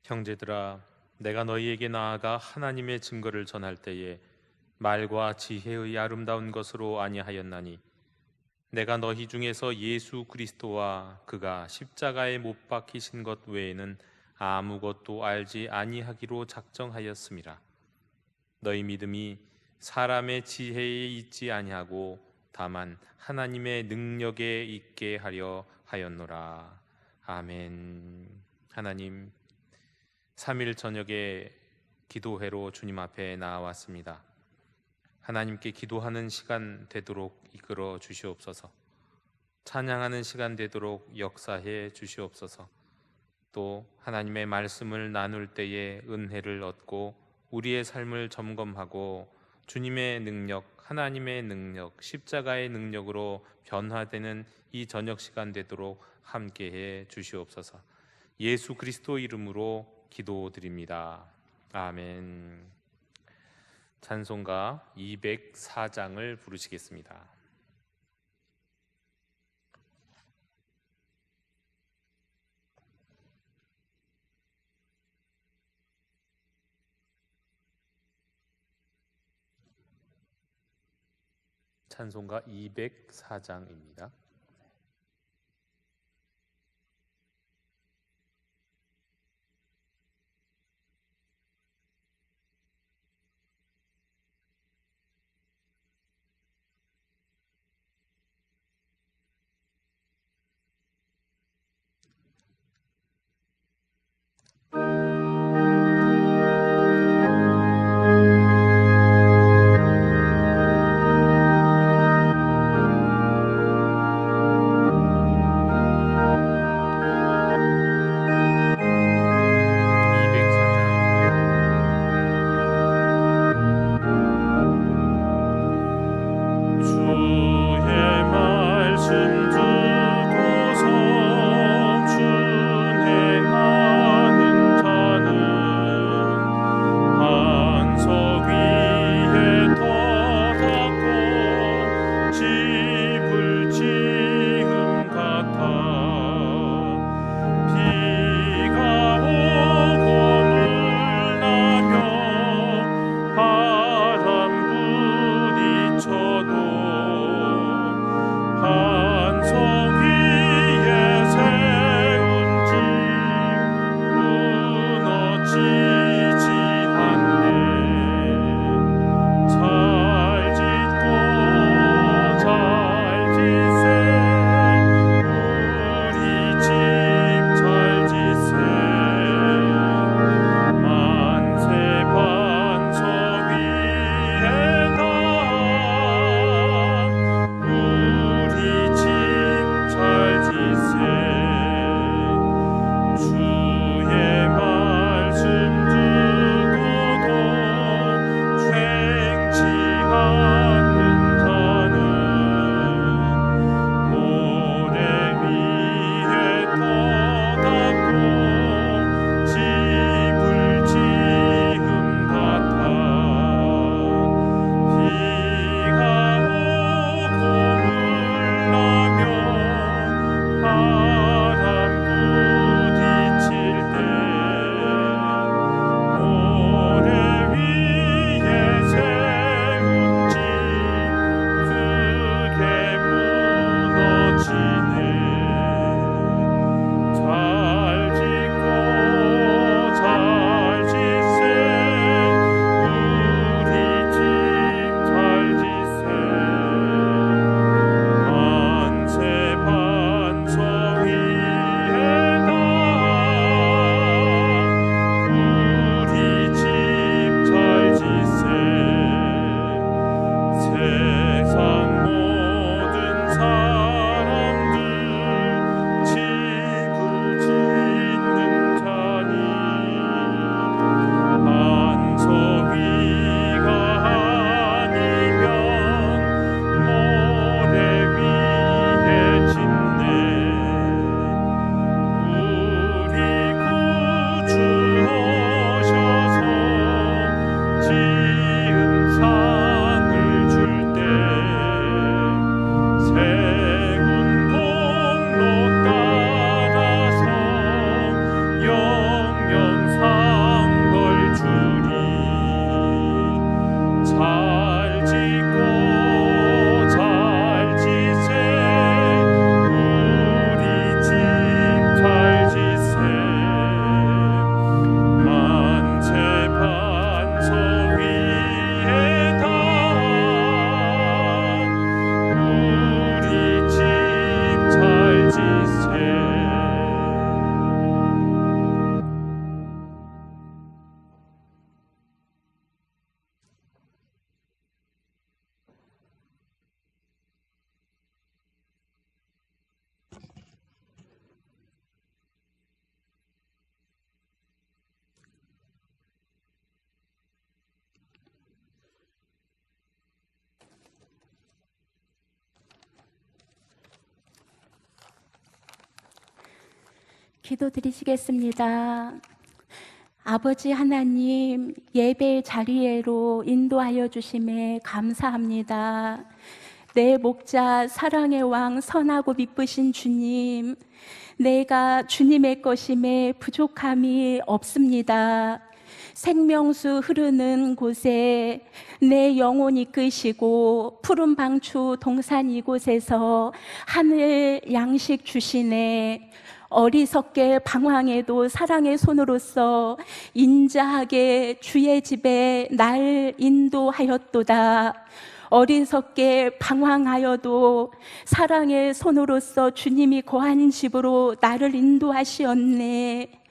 형제들아, 내가 너희에게 나아가 하나님의 증거를 전할 때에 말과 지혜의 아름다운 것으로 아니하였나니 내가 너희 중에서 예수 그리스도와 그가 십자가에 못 박히신 것 외에는 아무것도 알지 아니하기로 작정하였음이라. 너희 믿음이 사람의 지혜에 있지 아니하고 다만 하나님의 능력에 있게 하려 하였노라. 아멘. 하나님, 3일 저녁에 기도회로 주님 앞에 나왔습니다. 하나님께 기도하는 시간 되도록 이끌어 주시옵소서. 찬양하는 시간 되도록 역사해 주시옵소서. 또 하나님의 말씀을 나눌 때에 은혜를 얻고 우리의 삶을 점검하고 주님의 능력, 하나님의 능력, 십자가의 능력으로 변화되는 이 저녁 시간 되도록 함께해 주시옵소서. 예수 그리스도 이름으로 기도드립니다. 아멘. 찬송가 204장을 부르시겠습니다. 찬송가 204장입니다. 기도드리시겠습니다. 아버지 하나님, 예배 자리에로 인도하여 주심에 감사합니다. 내 목자 사랑의 왕 선하고 미쁘신 주님, 내가 주님의 것임에 부족함이 없습니다. 생명수 흐르는 곳에 내 영혼 이끄시고 푸른 방추 동산 이곳에서 하늘 양식 주시네. 어리석게 방황해도 사랑의 손으로서 인자하게 주의 집에 날 인도하였도다. 어리석게 방황하여도 사랑의 손으로서 주님이 거한 집으로 나를 인도하시었네.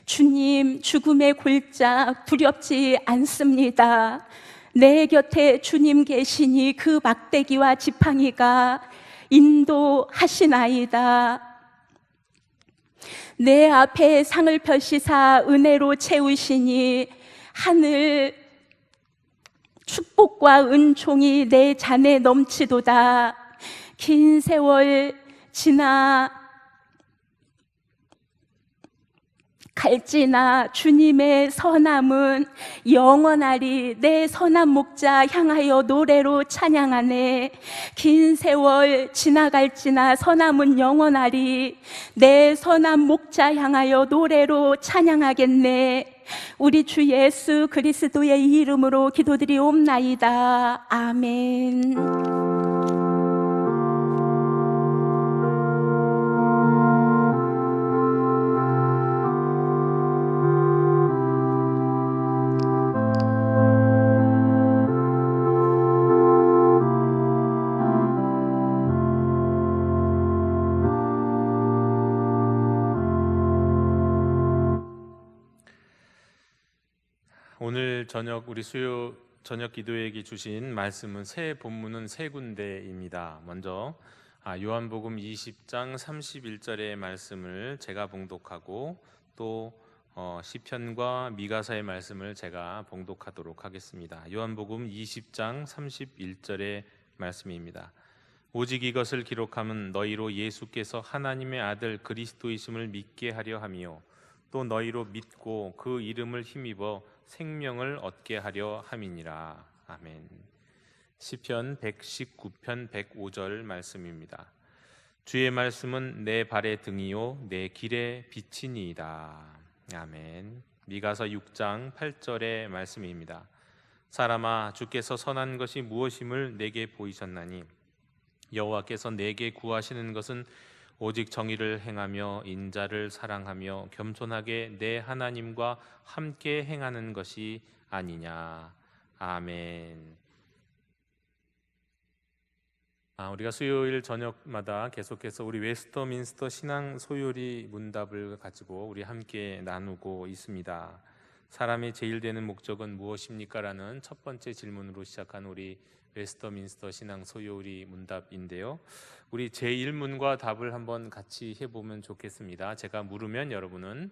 주님, 죽음의 골짜 두렵지 않습니다. 내 곁에 주님 계시니 그 막대기와 지팡이가 인도하시나이다. 내 앞에 상을 펴시사 은혜로 채우시니 하늘 축복과 은총이 내 잔에 넘치도다. 긴 세월 지나 갈지나 주님의 선함은 영원하리. 내 선한 목자 향하여 노래로 찬양하네. 긴 세월 지나갈지나 선함은 영원하리. 내 선한 목자 향하여 노래로 찬양하겠네. 우리 주 예수 그리스도의 이름으로 기도드리옵나이다. 아멘. 오늘 저녁 우리 수요 저녁 기도회에게 주신 말씀은 새 본문은 세 군데입니다. 먼저 요한복음 20장 31절의 말씀을 제가 봉독하고 또 시편과 미가서의 말씀을 제가 봉독하도록 하겠습니다. 요한복음 20장 31절의 말씀입니다. 오직 이것을 기록함은 너희로 예수께서 하나님의 아들 그리스도이심을 믿게 하려 함이요 또 너희로 믿고 그 이름을 힘입어 생명을 얻게 하려 함이니라. 아멘. 시편 119편 105절 말씀입니다. 주의 말씀은 내 발의 등이요 내 길의 빛이니이다. 아멘. 미가서 6장 8절의 말씀입니다. 사람아, 주께서 선한 것이 무엇임을 내게 보이셨나니 여호와께서 내게 구하시는 것은 오직 정의를 행하며 인자를 사랑하며 겸손하게 내 하나님과 함께 행하는 것이 아니냐. 아멘. 우리가 수요일 저녁마다 계속해서 우리 웨스터민스터 신앙 소요리 문답을 가지고 우리 함께 나누고 있습니다. 사람의 제일 되는 목적은 무엇입니까? 라는 첫 번째 질문으로 시작한 우리 웨스터민스터 신앙 소요리 문답인데요. 우리 제1문과 답을 한번 같이 해보면 좋겠습니다. 제가 물으면 여러분은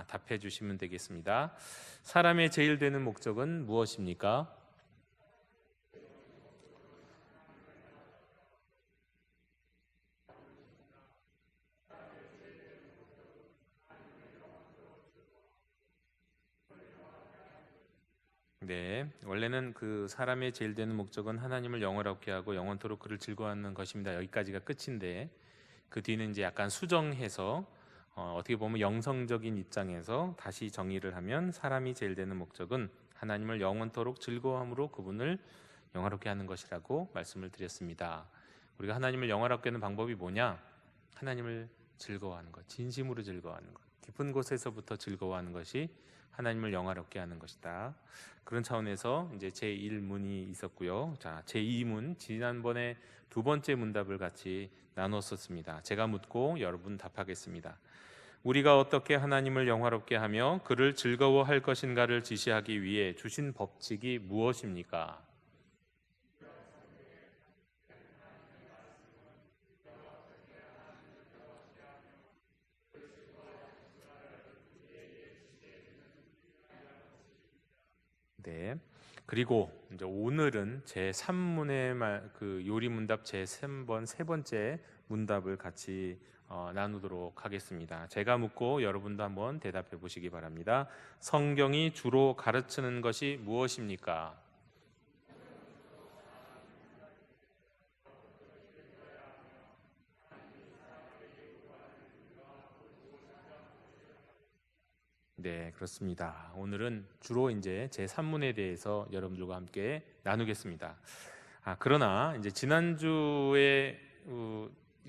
답해 주시면 되겠습니다. 사람의 제일 되는 목적은 무엇입니까? 네, 원래는 그 사람의 제일 되는 목적은 하나님을 영원롭게 하고 영원토록 그를 즐거워하는 것입니다. 여기까지가 끝인데 그 뒤는 이제 약간 수정해서 어떻게 보면 영성적인 입장에서 다시 정의를 하면 사람이 제일 되는 목적은 하나님을 영원토록 즐거워함으로 그분을 영화롭게 하는 것이라고 말씀을 드렸습니다. 우리가 하나님을 영화롭게 하는 방법이 뭐냐? 하나님을 즐거워하는 것, 진심으로 즐거워하는 것, 깊은 곳에서부터 즐거워하는 것이 하나님을 영화롭게 하는 것이다. 그런 차원에서 이제 제1문이 있었고요. 자, 제2문, 지난번에 두 번째 문답을 같이 나눴었습니다. 제가 묻고 여러분 답하겠습니다. 우리가 어떻게 하나님을 영화롭게 하며 그를 즐거워할 것인가를 지시하기 위해 주신 법칙이 무엇입니까? 네. 그리고 이제 오늘은 제 3문의 그 요리 문답 제 3번 세 번째 문답을 같이 나누도록 하겠습니다. 제가 묻고 여러분도 한번 대답해 보시기 바랍니다. 성경이 주로 가르치는 것이 무엇입니까? 네, 그렇습니다. 오늘은 주로 이제 제 산문에 대해서 여러분들과 함께 나누겠습니다. 그러나 이제 지난주에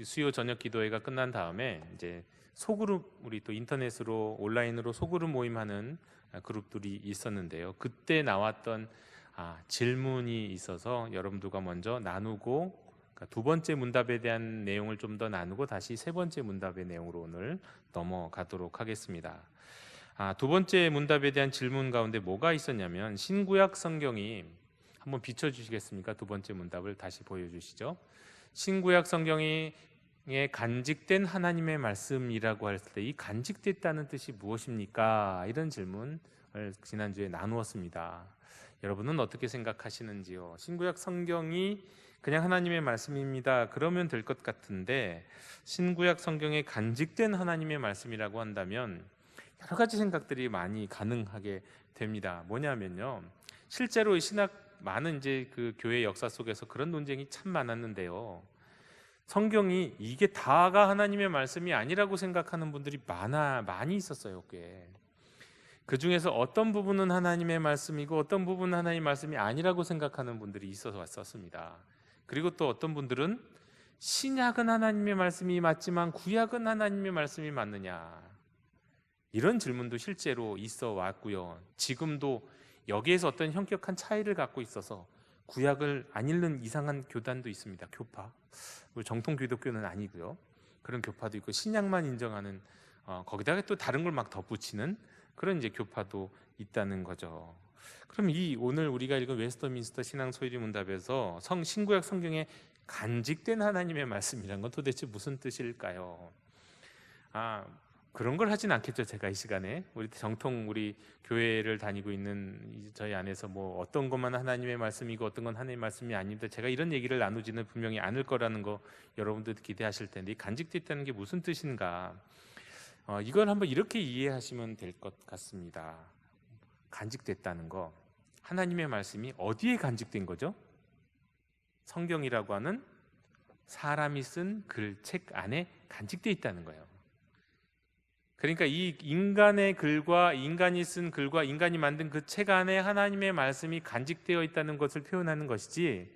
수요 저녁 기도회가 끝난 다음에 이제 소그룹, 우리 또 인터넷으로 온라인으로 소그룹 모임하는 그룹들이 있었는데요. 그때 나왔던 질문이 있어서 여러분들과 먼저 나누고, 그러니까 두 번째 문답에 대한 내용을 좀 더 나누고 다시 세 번째 문답의 내용으로 오늘 넘어가도록 하겠습니다. 두 번째 문답에 대한 질문 가운데 뭐가 있었냐면, 신구약 성경이 한번 비춰주시겠습니까? 두 번째 문답을 다시 보여주시죠. 신구약 성경이 간직된 하나님의 말씀이라고 할 때 이 간직됐다는 뜻이 무엇입니까? 이런 질문을 지난주에 나누었습니다. 여러분은 어떻게 생각하시는지요? 신구약 성경이 그냥 하나님의 말씀입니다, 그러면 될 것 같은데, 신구약 성경에 간직된 하나님의 말씀이라고 한다면 여러 가지 생각들이 많이 가능하게 됩니다. 뭐냐면요, 실제로 많은 이제 그 교회 역사 속에서 그런 논쟁이 참 많았는데요. 성경이 이게 다가 하나님의 말씀이 아니라고 생각하는 분들이 많이 있었어요. 꽤. 그 중에서 어떤 부분은 하나님의 말씀이고 어떤 부분은 하나님의 말씀이 아니라고 생각하는 분들이 있어서 왔었습니다. 그리고 또 어떤 분들은 신약은 하나님의 말씀이 맞지만 구약은 하나님의 말씀이 맞느냐, 이런 질문도 실제로 있어 왔고요. 지금도 여기에서 어떤 현격한 차이를 갖고 있어서 구약을 안 읽는 이상한 교단도 있습니다. 교파. 정통 기독교는 아니고요. 그런 교파도 있고, 신약만 인정하는 거기다가 또 다른 걸 막 덧붙이는 그런 이제 교파도 있다는 거죠. 그럼 오늘 우리가 읽은 웨스터민스터 신앙 소유리 문답에서 신구약 성경에 간직된 하나님의 말씀이란 건 도대체 무슨 뜻일까요? 그런 걸 하진 않겠죠. 제가 이 시간에 우리 교회를 다니고 있는 저희 안에서 뭐 어떤 것만 하나님의 말씀이고 어떤 건 하나님의 말씀이 아닙니다, 제가 이런 얘기를 나누지는 분명히 않을 거라는 거 여러분들 기대하실 텐데, 이 간직됐다는 게 무슨 뜻인가, 이걸 한번 이렇게 이해하시면 될 것 같습니다. 간직됐다는 거, 하나님의 말씀이 어디에 간직된 거죠? 성경이라고 하는 사람이 쓴 책 안에 간직되어 있다는 거예요. 그러니까 이 인간의 글과 인간이 쓴 글과 인간이 만든 그 책 안에 하나님의 말씀이 간직되어 있다는 것을 표현하는 것이지,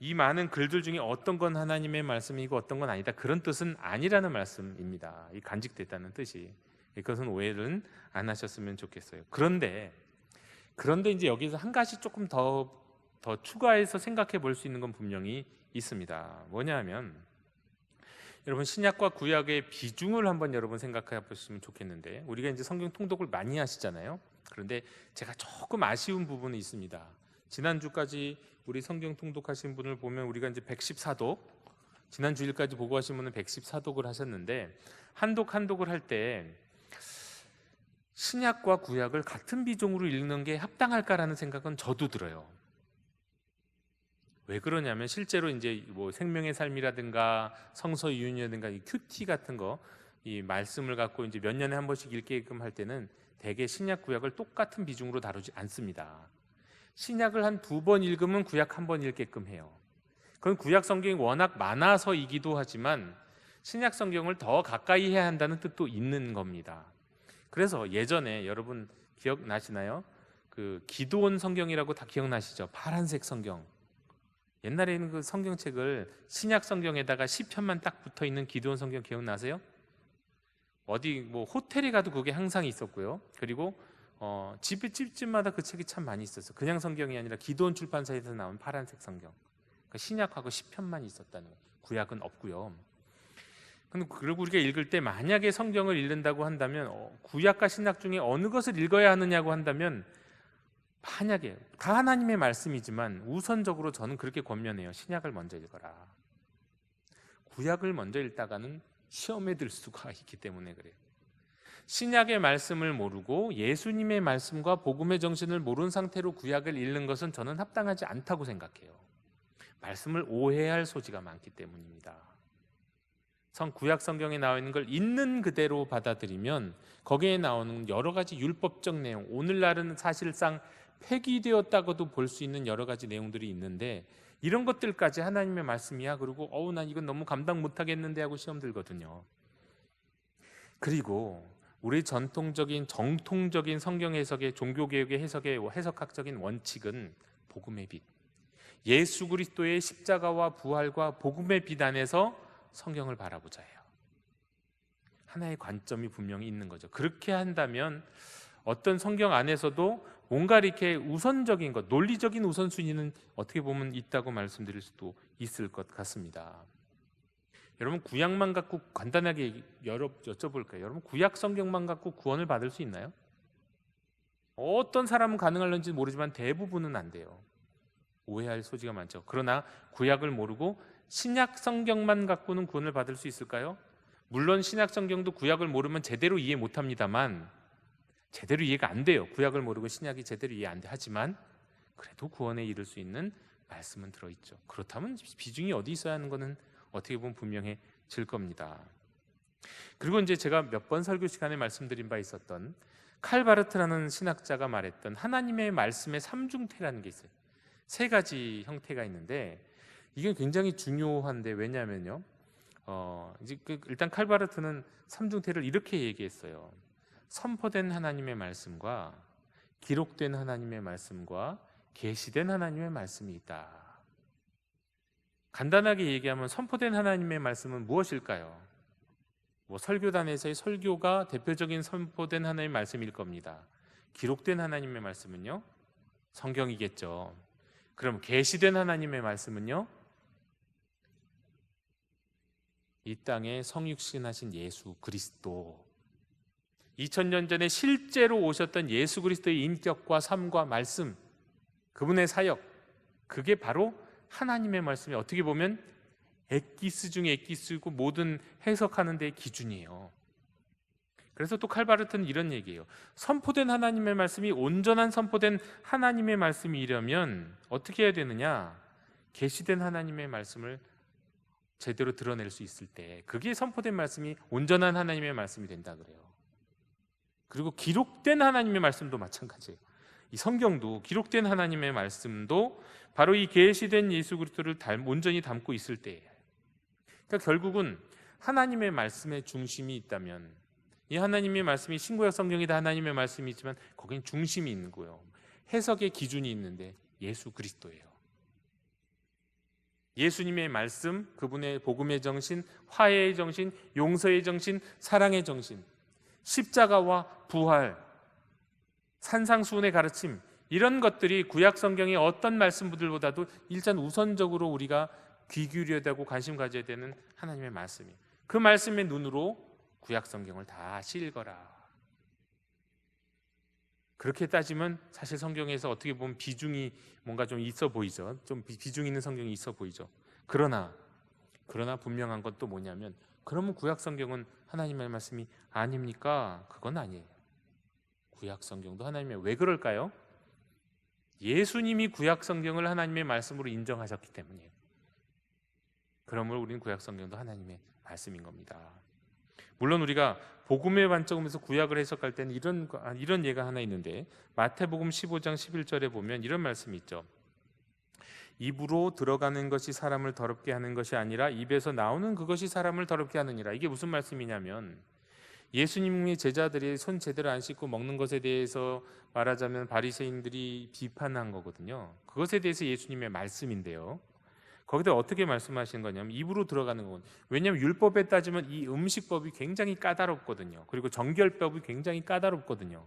이 많은 글들 중에 어떤 건 하나님의 말씀이고 어떤 건 아니다, 그런 뜻은 아니라는 말씀입니다. 이 간직됐다는 뜻이. 이것은 오해는 안 하셨으면 좋겠어요. 그런데 이제 여기서 한 가지 조금 더 추가해서 생각해 볼 수 있는 건 분명히 있습니다. 뭐냐 하면, 여러분 신약과 구약의 비중을 한번 여러분 생각해 보시면 좋겠는데, 우리가 이제 성경 통독을 많이 하시잖아요. 그런데 제가 조금 아쉬운 부분이 있습니다. 지난주까지 우리 성경 통독하신 분을 보면 우리가 이제 114독, 지난 주일까지 보고 하신 분은 114독을 하셨는데, 한독을 할 때 신약과 구약을 같은 비중으로 읽는 게 합당할까라는 생각은 저도 들어요. 왜 그러냐면, 실제로 이제 뭐 생명의 삶이라든가 성서 유인이라든가 이 큐티 같은 거, 이 말씀을 갖고 이제 몇 년에 한 번씩 읽게끔 할 때는 대개 신약 구약을 똑같은 비중으로 다루지 않습니다. 신약을 한 2번 읽으면 구약 1번 읽게끔 해요. 그건 구약 성경이 워낙 많아서이기도 하지만 신약 성경을 더 가까이 해야 한다는 뜻도 있는 겁니다. 그래서 예전에 여러분 기억나시나요? 그 기드온 성경이라고 다 기억나시죠? 파란색 성경. 옛날에는 그 성경책을 신약 성경에다가 시편만 딱 붙어 있는 기드온 성경 기억나세요? 어디 뭐 호텔에 가도 그게 항상 있었고요. 그리고 집집마다 그 책이 참 많이 있었어요. 그냥 성경이 아니라 기드온 출판사에서 나온 파란색 성경. 그러니까 신약하고 시편만 있었다는 거예요. 구약은 없고요. 그리고 우리가 읽을 때 만약에 성경을 읽는다고 한다면 구약과 신약 중에 어느 것을 읽어야 하느냐고 한다면, 만약에 다 하나님의 말씀이지만 우선적으로 저는 그렇게 권면해요. 신약을 먼저 읽어라. 구약을 먼저 읽다가는 시험에 들 수가 있기 때문에 그래요. 신약의 말씀을 모르고 예수님의 말씀과 복음의 정신을 모르는 상태로 구약을 읽는 것은 저는 합당하지 않다고 생각해요. 말씀을 오해할 소지가 많기 때문입니다. 구약 성경에 나와 있는 걸 있는 그대로 받아들이면 거기에 나오는 여러 가지 율법적 내용, 오늘날은 사실상 폐기되었다고도 볼 수 있는 여러 가지 내용들이 있는데 이런 것들까지 하나님의 말씀이야. 그리고 난 이건 너무 감당 못하겠는데 하고 시험 들거든요. 그리고 우리 정통적인 성경 해석의 종교개혁의 해석학적인 원칙은 복음의 빛, 예수 그리스도의 십자가와 부활과 복음의 빛 안에서 성경을 바라보자예요. 하나의 관점이 분명히 있는 거죠. 그렇게 한다면 어떤 성경 안에서도 뭔가 이렇게 우선적인 것, 논리적인 우선순위는 어떻게 보면 있다고 말씀드릴 수도 있을 것 같습니다. 여러분, 구약만 갖고 간단하게 여쭤볼까요? 여러분, 구약 성경만 갖고 구원을 받을 수 있나요? 어떤 사람은 가능할는지 모르지만 대부분은 안 돼요. 오해할 소지가 많죠. 그러나 구약을 모르고 신약 성경만 갖고는 구원을 받을 수 있을까요? 물론 신약 성경도 구약을 모르면 제대로 이해 못합니다만, 제대로 이해가 안 돼요. 구약을 모르고 신약이 제대로 이해 안 돼. 하지만 그래도 구원에 이를 수 있는 말씀은 들어있죠. 그렇다면 비중이 어디 있어야 하는 것은 어떻게 보면 분명해질 겁니다. 그리고 이제 제가 몇 번 설교 시간에 말씀드린 바 있었던 칼바르트라는 신학자가 말했던 하나님의 말씀의 삼중태라는 게 있어요. 세 가지 형태가 있는데 이게 굉장히 중요한데, 왜냐하면요, 일단 칼바르트는 삼중태를 이렇게 얘기했어요. 선포된 하나님의 말씀과 기록된 하나님의 말씀과 계시된 하나님의 말씀이 있다. 간단하게 얘기하면 선포된 하나님의 말씀은 무엇일까요? 설교단에서의 설교가 대표적인 선포된 하나님의 말씀일 겁니다. 기록된 하나님의 말씀은요, 성경이겠죠. 그럼 계시된 하나님의 말씀은요, 이 땅에 성육신하신 예수 그리스도, 2000년 전에 실제로 오셨던 예수 그리스도의 인격과 삶과 말씀, 그분의 사역, 그게 바로 하나님의 말씀이 어떻게 보면 엑기스 중에 엑기스고 모든 해석하는 데의 기준이에요. 그래서 또 칼바르트는 이런 얘기예요. 선포된 하나님의 말씀이 온전한 선포된 하나님의 말씀이려면 어떻게 해야 되느냐? 계시된 하나님의 말씀을 제대로 드러낼 수 있을 때, 그게 선포된 말씀이 온전한 하나님의 말씀이 된다 그래요. 그리고 기록된 하나님의 말씀도 마찬가지예요. 이 성경도, 기록된 하나님의 말씀도 바로 이 계시된 예수 그리스도를 온전히 담고 있을 때예요. 그러니까 결국은 하나님의 말씀에 중심이 있다면, 이 하나님의 말씀이 신구약 성경이다 하나님의 말씀이 있지만 거긴 중심이 있는 거예요. 해석의 기준이 있는데 예수 그리스도예요. 예수님의 말씀, 그분의 복음의 정신, 화해의 정신, 용서의 정신, 사랑의 정신, 십자가와 부활, 산상수훈의 가르침, 이런 것들이 구약 성경의 어떤 말씀들보다도 일단 우선적으로 우리가 귀 기울여야 되고 관심 가져야 되는 하나님의 말씀이에요. 그 말씀의 눈으로 구약 성경을 다시 읽어라. 그렇게 따지면 사실 성경에서 어떻게 보면 비중이 뭔가 좀 있어 보이죠. 좀 비중 있는 성경이 있어 보이죠. 그러나 분명한 건 또 뭐냐면, 그러면 구약 성경은 하나님의 말씀이 아닙니까? 그건 아니에요. 구약 성경도 하나님의, 왜 그럴까요? 예수님이 구약 성경을 하나님의 말씀으로 인정하셨기 때문이에요. 그러므로 우리는 구약 성경도 하나님의 말씀인 겁니다. 물론 우리가 복음의 관점에서 구약을 해석할 때는 이런 예가 하나 있는데, 마태복음 15장 11절에 보면 이런 말씀이 있죠. 입으로 들어가는 것이 사람을 더럽게 하는 것이 아니라 입에서 나오는 그것이 사람을 더럽게 하느니라. 이게 무슨 말씀이냐면, 예수님의 제자들이 손 제대로 안 씻고 먹는 것에 대해서 말하자면 바리새인들이 비판한 거거든요. 그것에 대해서 예수님의 말씀인데요, 거기다 어떻게 말씀하신 거냐면 입으로 들어가는 건, 왜냐하면 율법에 따지면 이 음식법이 굉장히 까다롭거든요. 그리고 정결법이 굉장히 까다롭거든요.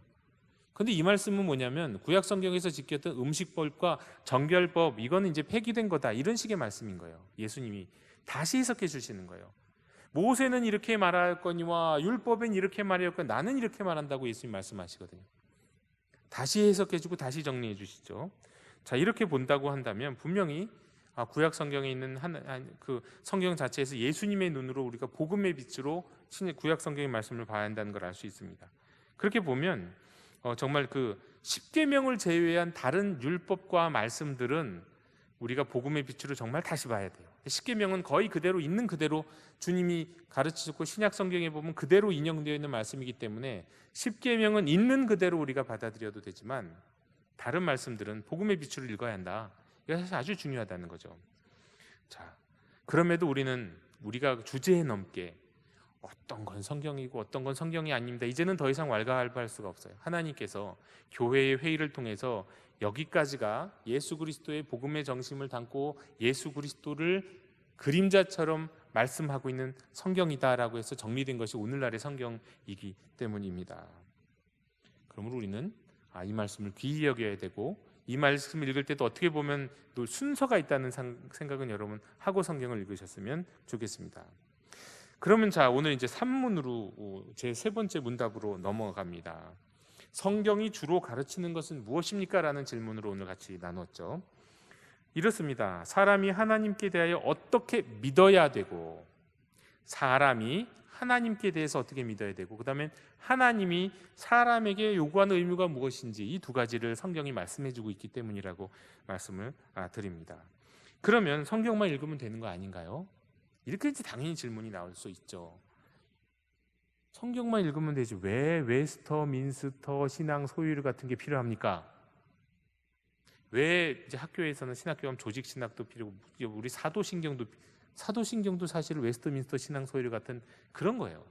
근데 이 말씀은 뭐냐면 구약 성경에서 지켰던 음식법과 정결법, 이거는 이제 폐기된 거다, 이런 식의 말씀인 거예요. 예수님이 다시 해석해 주시는 거예요. 모세는 이렇게 말하였거니와 율법은 이렇게 말하였거니 나는 이렇게 말한다고 예수님 말씀하시거든요. 다시 해석해 주고 다시 정리해 주시죠. 자, 이렇게 본다고 한다면 분명히 구약 성경에 있는 그 성경 자체에서 예수님의 눈으로 우리가 복음의 빛으로 구약 성경의 말씀을 봐야 한다는 걸 알 수 있습니다. 그렇게 보면 정말 그 십계명을 제외한 다른 율법과 말씀들은 우리가 복음의 빛으로 정말 다시 봐야 돼요. 십계명은 거의 그대로 있는 그대로 주님이 가르치셨고 신약 성경에 보면 그대로 인용되어 있는 말씀이기 때문에 십계명은 있는 그대로 우리가 받아들여도 되지만 다른 말씀들은 복음의 빛으로 읽어야 한다. 이게 사실 아주 중요하다는 거죠. 자, 그럼에도 우리가 주제에 넘게 어떤 건 성경이고 어떤 건 성경이 아닙니다. 이제는 더 이상 왈가왈부할 수가 없어요. 하나님께서 교회의 회의를 통해서 여기까지가 예수 그리스도의 복음의 정심을 담고 예수 그리스도를 그림자처럼 말씀하고 있는 성경이다라고 해서 정리된 것이 오늘날의 성경이기 때문입니다. 그러므로 우리는 이 말씀을 귀히 여겨야 되고 이 말씀을 읽을 때도 어떻게 보면 또 순서가 있다는 생각은 여러분 하고 성경을 읽으셨으면 좋겠습니다. 그러면 자, 오늘 이제 산문으로 제 세 번째 문답으로 넘어갑니다. 성경이 주로 가르치는 것은 무엇입니까? 라는 질문으로 오늘 같이 나눴죠. 이렇습니다. 사람이 하나님께 대하여 어떻게 믿어야 되고, 사람이 하나님께 대해서 어떻게 믿어야 되고, 그 다음에 하나님이 사람에게 요구하는 의무가 무엇인지 이 두 가지를 성경이 말씀해주고 있기 때문이라고 말씀을 드립니다. 그러면 성경만 읽으면 되는 거 아닌가요? 이렇게 이제 당연히 질문이 나올 수 있죠. 성경만 읽으면 되지 왜 웨스터민스터 신앙 소유리 같은 게 필요합니까? 왜 이제 학교에서는 신학교하면 조직 신학도 필요고 우리 사도신경도 사실 웨스터민스터 신앙 소유리 같은 그런 거예요.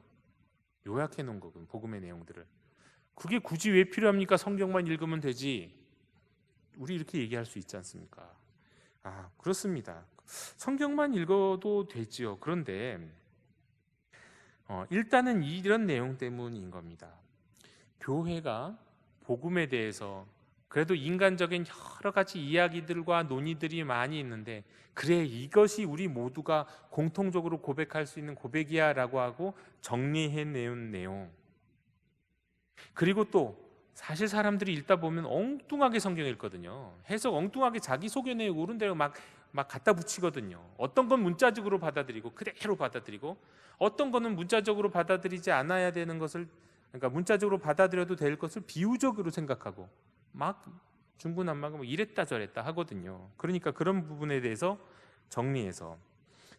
요약해 놓은 거군 복음의 내용들을. 그게 굳이 왜 필요합니까? 성경만 읽으면 되지. 우리 이렇게 얘기할 수 있지 않습니까? 그렇습니다. 성경만 읽어도 되지요. 그런데 일단은 이런 내용 때문인 겁니다. 교회가 복음에 대해서 그래도 인간적인 여러 가지 이야기들과 논의들이 많이 있는데 그래 이것이 우리 모두가 공통적으로 고백할 수 있는 고백이야 라고 하고 정리해내온 내용, 그리고 또 사실 사람들이 읽다 보면 엉뚱하게 성경 읽거든요. 해석 엉뚱하게 자기 속견에 오른 대로 막 갖다 붙이거든요. 어떤 건 문자적으로 받아들이고 그대로 받아들이고, 어떤 거는 문자적으로 받아들이지 않아야 되는 것을, 그러니까 문자적으로 받아들여도 될 것을 비유적으로 생각하고 막 중구난방으로 이랬다 저랬다 하거든요. 그러니까 그런 부분에 대해서 정리해서,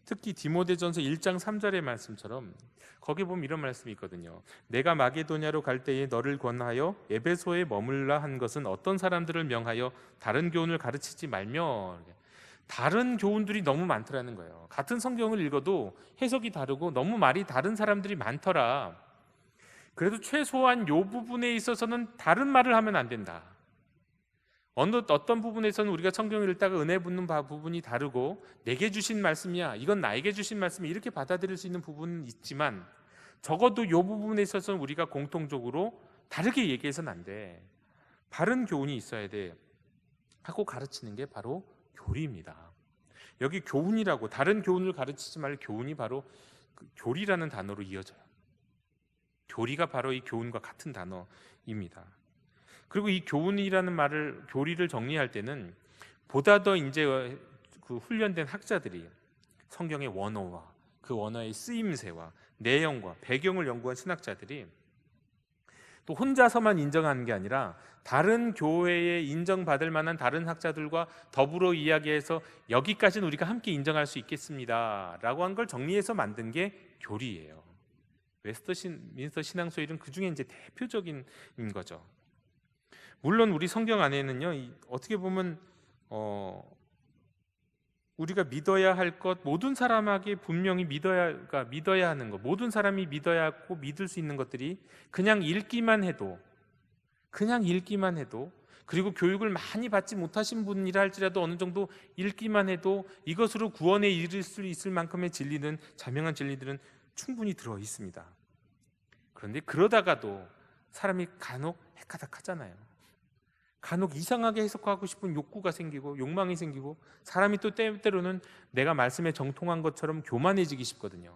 특히 디모데전서 1장 3절의 말씀처럼 거기 보면 이런 말씀이 있거든요. 내가 마게도냐로 갈 때에 너를 권하여 에베소에 머물라 한 것은 어떤 사람들을 명하여 다른 교훈을 가르치지 말며. 다른 교훈들이 너무 많더라는 거예요. 같은 성경을 읽어도 해석이 다르고 너무 말이 다른 사람들이 많더라. 그래도 최소한 이 부분에 있어서는 다른 말을 하면 안 된다. 어떤 부분에서는 우리가 성경을 읽다가 은혜 붙는 부분이 다르고 내게 주신 말씀이야, 이건 나에게 주신 말씀이, 이렇게 받아들일 수 있는 부분은 있지만 적어도 이 부분에 있어서는 우리가 공통적으로 다르게 얘기해서는 안 돼. 바른 교훈이 있어야 돼 하고 가르치는 게 바로 교리입니다. 여기 교훈이라고, 다른 교훈을 가르치지 말 교훈이 바로 그 교리라는 단어로 이어져요. 교리가 바로 이 교훈과 같은 단어입니다. 그리고 이 교훈이라는 말을, 교리를 정리할 때는 보다 더 이제 그 훈련된 학자들이 성경의 원어와 그 원어의 쓰임새와 내용과 배경을 연구한 신학자들이 또 혼자서만 인정하는 게 아니라 다른 교회에 인정받을 만한 다른 학자들과 더불어 이야기해서 여기까지는 우리가 함께 인정할 수 있겠습니다 라고 한 걸 정리해서 만든 게 교리예요. 웨스터민스터 신앙소일은 그 중에 이제 대표적인 거죠. 물론 우리 성경 안에는요, 어떻게 보면 우리가 믿어야 할 것, 모든 사람에게 분명히 믿어야 하는 것, 모든 사람이 믿어야 하고 믿을 수 있는 것들이 그냥 읽기만 해도, 그리고 교육을 많이 받지 못하신 분이라 할지라도 어느 정도 읽기만 해도 이것으로 구원에 이를 수 있을 만큼의 진리는, 자명한 진리들은 충분히 들어 있습니다. 그런데 그러다가도 사람이 간혹 헷가닥하잖아요. 간혹 이상하게 해석하고 싶은 욕구가 생기고 욕망이 생기고, 사람이 또 때로는 내가 말씀에 정통한 것처럼 교만해지기 쉽거든요.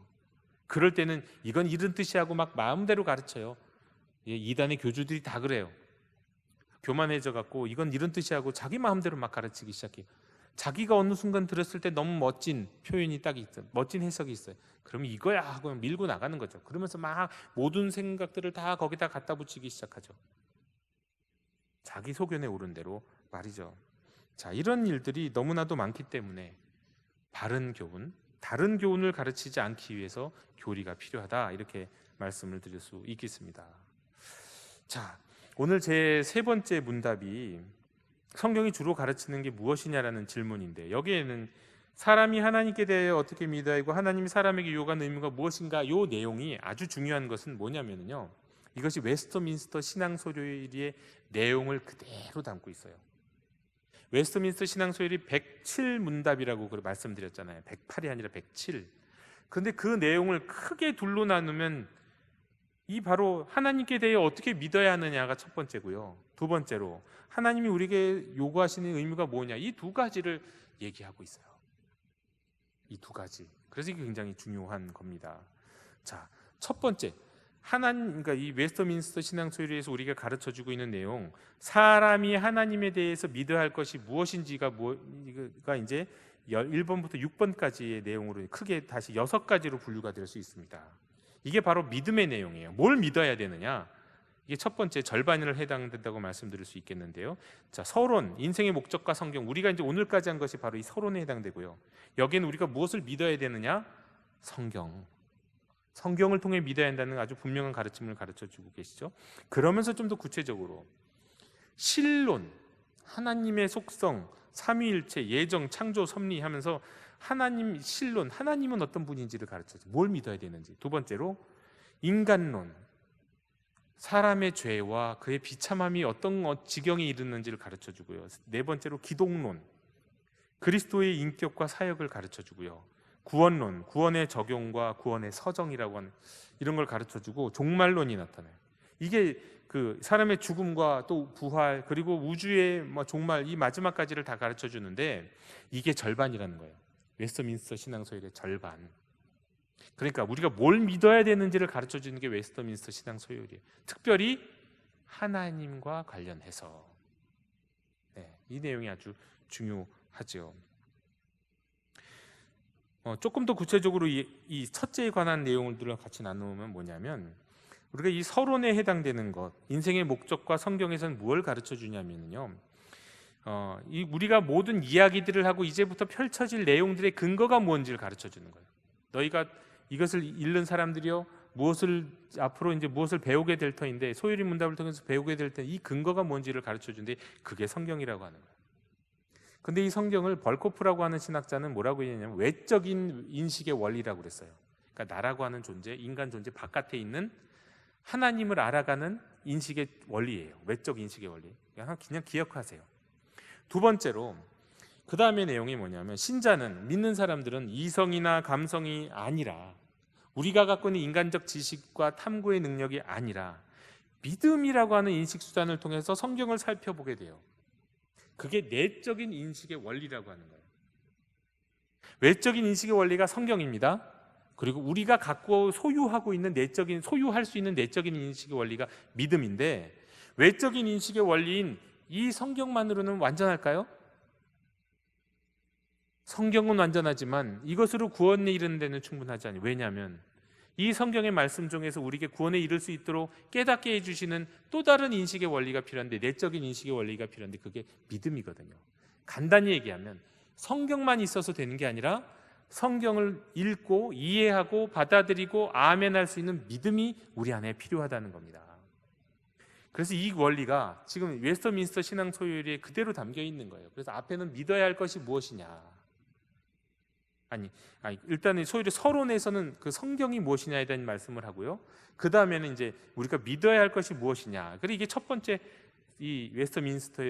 그럴 때는 이건 이런 뜻이 하고 막 마음대로 가르쳐요. 이단의 교주들이 다 그래요. 교만해져 갖고 이건 이런 뜻이 하고 자기 마음대로 막 가르치기 시작해요. 자기가 어느 순간 들었을 때 너무 멋진 표현이 딱 있어요. 멋진 해석이 있어요. 그러면 이거야 하고 밀고 나가는 거죠. 그러면서 막 모든 생각들을 다 거기다 갖다 붙이기 시작하죠. 자기 소견에 오른 대로 말이죠. 자, 이런 일들이 너무나도 많기 때문에 바른 교훈, 다른 교훈을 가르치지 않기 위해서 교리가 필요하다, 이렇게 말씀을 드릴 수 있겠습니다. 자, 오늘 제 세 번째 문답이 성경이 주로 가르치는 게 무엇이냐라는 질문인데, 여기에는 사람이 하나님께 대해 어떻게 믿어야 하고 하나님이 사람에게 요구하는 의무가 무엇인가, 이 내용이 아주 중요한 것은 뭐냐면요, 이것이 웨스트민스터 신앙소리의 내용을 그대로 담고 있어요. 웨스트민스터 신앙소리 107문답이라고 말씀드렸잖아요. 108이 아니라 107. 그런데 그 내용을 크게 둘로 나누면 이 바로 하나님께 대해 어떻게 믿어야 하느냐가 첫 번째고요, 두 번째로 하나님이 우리에게 요구하시는 의무가 뭐냐, 이 두 가지를 얘기하고 있어요. 이 두 가지. 그래서 이게 굉장히 중요한 겁니다. 자, 첫 번째, 그러니까 이 웨스트민스터 신앙소리에서 우리가 가르쳐주고 있는 내용, 사람이 하나님에 대해서 믿어야 할 것이 무엇인지가 이제 1번부터 6번까지의 내용으로 크게 다시 6가지로 분류가 될 수 있습니다. 이게 바로 믿음의 내용이에요. 뭘 믿어야 되느냐? 이게 첫 번째 절반을 해당된다고 말씀드릴 수 있겠는데요. 자, 서론, 인생의 목적과 성경, 우리가 이제 오늘까지 한 것이 바로 이 서론에 해당되고요. 여기는 우리가 무엇을 믿어야 되느냐? 성경을 통해 믿어야 한다는 아주 분명한 가르침을 가르쳐주고 계시죠. 그러면서 좀 더 구체적으로 신론, 하나님의 속성, 삼위일체, 예정, 창조, 섭리 하면서 하나님 신론, 하나님은 어떤 분인지를 가르쳐줘. 뭘 믿어야 되는지. 두 번째로 인간론, 사람의 죄와 그의 비참함이 어떤 지경에 이르는지를 가르쳐주고요. 네 번째로 기독론, 그리스도의 인격과 사역을 가르쳐주고요. 구원론, 구원의 적용과 구원의 서정이라고 하는 이런 걸 가르쳐주고, 종말론이 나타나요. 이게 그 사람의 죽음과 또 부활, 그리고 우주의 종말, 이 마지막까지를 다 가르쳐주는데 이게 절반이라는 거예요. 웨스트민스터 신앙소열의 절반. 그러니까 우리가 뭘 믿어야 되는지를 가르쳐주는 게 웨스트민스터 신앙소열이에요. 특별히 하나님과 관련해서. 이 내용이 아주 중요하죠. 조금 더 구체적으로 이 첫째에 관한 내용들을 같이 나누면 뭐냐면, 우리가 이 서론에 해당되는 것, 인생의 목적과 성경에서는 무엇을 가르쳐 주냐면요, 우리가 모든 이야기들을 하고 이제부터 펼쳐질 내용들의 근거가 뭔지를 가르쳐 주는 거예요. 너희가 이것을 읽는 사람들이요, 앞으로 이제 무엇을 배우게 될 터인데, 소율이 문답을 통해서 배우게 될 때 이 근거가 뭔지를 가르쳐 주는데 그게 성경이라고 하는 거예요. 근데 이 성경을 벌코프라고 하는 신학자는 뭐라고 했냐면 외적인 인식의 원리라고 그랬어요. 그러니까 나라고 하는 존재, 인간 존재 바깥에 있는 하나님을 알아가는 인식의 원리예요. 외적 인식의 원리. 그냥 기억하세요. 두 번째로, 그 다음에 내용이 뭐냐면, 신자는, 믿는 사람들은 이성이나 감성이 아니라, 우리가 갖고 있는 인간적 지식과 탐구의 능력이 아니라 믿음이라고 하는 인식 수단을 통해서 성경을 살펴보게 돼요. 그게 내적인 인식의 원리라고 하는 거예요. 외적인 인식의 원리가 성경입니다. 그리고 우리가 갖고 소유하고 있는 소유할 수 있는 내적인 인식의 원리가 믿음인데, 외적인 인식의 원리인 이 성경만으로는 완전할까요? 성경은 완전하지만 이것으로 구원에 이르는 데는 충분하지 않아요. 왜냐하면 이 성경의 말씀 중에서 우리에게 구원에 이를 수 있도록 깨닫게 해주시는 또 다른 인식의 원리가 필요한데, 내적인 인식의 원리가 필요한데, 그게 믿음이거든요. 간단히 얘기하면 성경만 있어서 되는 게 아니라 성경을 읽고 이해하고 받아들이고 아멘할 수 있는 믿음이 우리 안에 필요하다는 겁니다. 그래서 이 원리가 지금 웨스트민스터 신앙 소율에 그대로 담겨 있는 거예요. 그래서 앞에는 믿어야 할 것이 무엇이냐, 일단은 소율의 서론에서는 그 성경이 무엇이냐에 대한 말씀을 하고요. 그 다음에는 이제 우리가 믿어야 할 것이 무엇이냐. 그리고 이게 첫 번째 이 웨스트민스터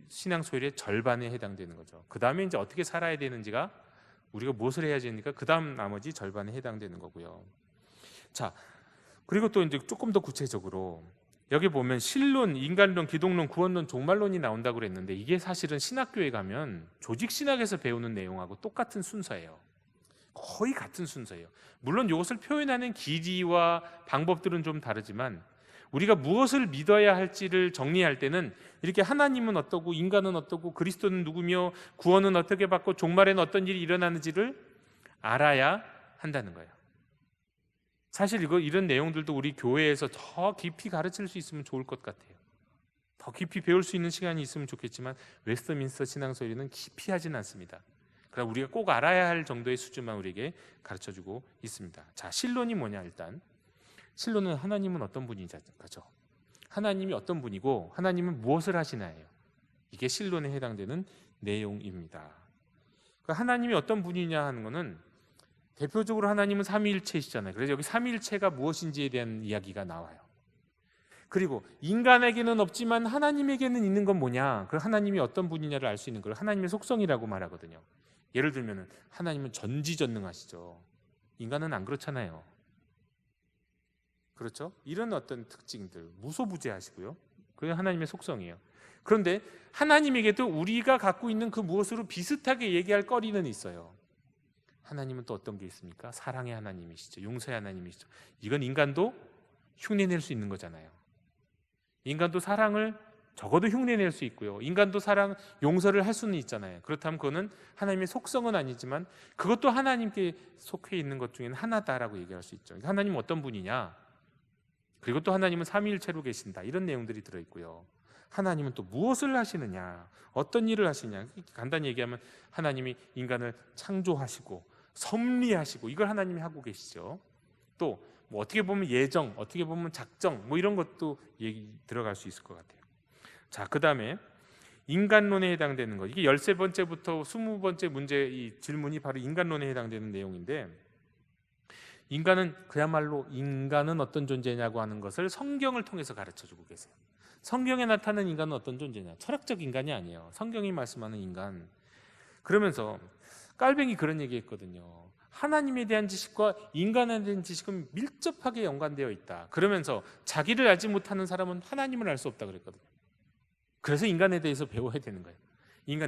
신앙 소율의 절반에 해당되는 거죠. 그 다음에 이제 어떻게 살아야 되는지가, 우리가 무엇을 해야 되니까 그 다음 나머지 절반에 해당되는 거고요. 자, 그리고 또 이제 조금 더 구체적으로 여기 보면 신론, 인간론, 기독론, 구원론, 종말론이 나온다고 그랬는데, 이게 사실은 신학교에 가면 조직 신학에서 배우는 내용하고 똑같은 순서예요. 거의 같은 순서예요. 물론 이것을 표현하는 길이와 방법들은 좀 다르지만, 우리가 무엇을 믿어야 할지를 정리할 때는 이렇게 하나님은 어떠고, 인간은 어떠고, 그리스도는 누구며, 구원은 어떻게 받고, 종말에는 어떤 일이 일어나는지를 알아야 한다는 거예요. 사실 이런 내용들도 우리 교회에서 더 깊이 가르칠 수 있으면 좋을 것 같아요. 더 깊이 배울 수 있는 시간이 있으면 좋겠지만 웨스트민스터 신앙소리는 깊이 하진 않습니다. 그러나 우리가 꼭 알아야 할 정도의 수준만 우리에게 가르쳐주고 있습니다. 자, 신론이 뭐냐? 일단 신론은 하나님은 어떤 분이죠? 하나님이 어떤 분이고 하나님은 무엇을 하시나예요. 이게 신론에 해당되는 내용입니다. 하나님이 어떤 분이냐 하는 것은 대표적으로 하나님은 삼위일체이시잖아요. 그래서 여기 삼위일체가 무엇인지에 대한 이야기가 나와요. 그리고 인간에게는 없지만 하나님에게는 있는 건 뭐냐? 그 하나님이 어떤 분이냐를 알 수 있는 걸 하나님의 속성이라고 말하거든요. 예를 들면 하나님은 전지전능하시죠. 인간은 안 그렇잖아요. 그렇죠? 이런 어떤 특징들, 무소부재하시고요. 그게 하나님의 속성이에요. 그런데 하나님에게도 우리가 갖고 있는 그 무엇으로 비슷하게 얘기할 거리는 있어요. 하나님은 또 어떤 게 있습니까? 사랑의 하나님이시죠. 용서의 하나님이시죠. 이건 인간도 흉내낼 수 있는 거잖아요. 인간도 사랑을 적어도 흉내낼 수 있고요. 인간도 사랑, 용서를 할 수는 있잖아요. 그렇다면 그거는 하나님의 속성은 아니지만 그것도 하나님께 속해 있는 것 중에는 하나다라고 얘기할 수 있죠. 하나님은 어떤 분이냐? 그리고 또 하나님은 삼위일체로 계신다. 이런 내용들이 들어있고요. 하나님은 또 무엇을 하시느냐? 어떤 일을 하시냐? 간단히 얘기하면 하나님이 인간을 창조하시고 섭리하시고 이걸 하나님이 하고 계시죠. 또 뭐 어떻게 보면 예정, 어떻게 보면 작정 뭐 이런 것도 얘기 들어갈 수 있을 것 같아요. 자, 그 다음에 인간론에 해당되는 것, 이게 13번째부터 20번째 문제 이 질문이 바로 인간론에 해당되는 내용인데, 인간은 그야말로 인간은 어떤 존재냐고 하는 것을 성경을 통해서 가르쳐주고 계세요. 성경에 나타나는 인간은 어떤 존재냐? 철학적 인간이 아니에요. 성경이 말씀하는 인간. 그러면서 깔뱅이 그런 얘기했거든요. 하나님에 대한 지식과 인간에 대한 지식은 밀접하게 연관되어 있다. 그러면서 자기를 알지 못하는 사람은 하나님을 알 수 없다 그랬거든요. 그래서 인간에 대해서 배워야 되는 거예요.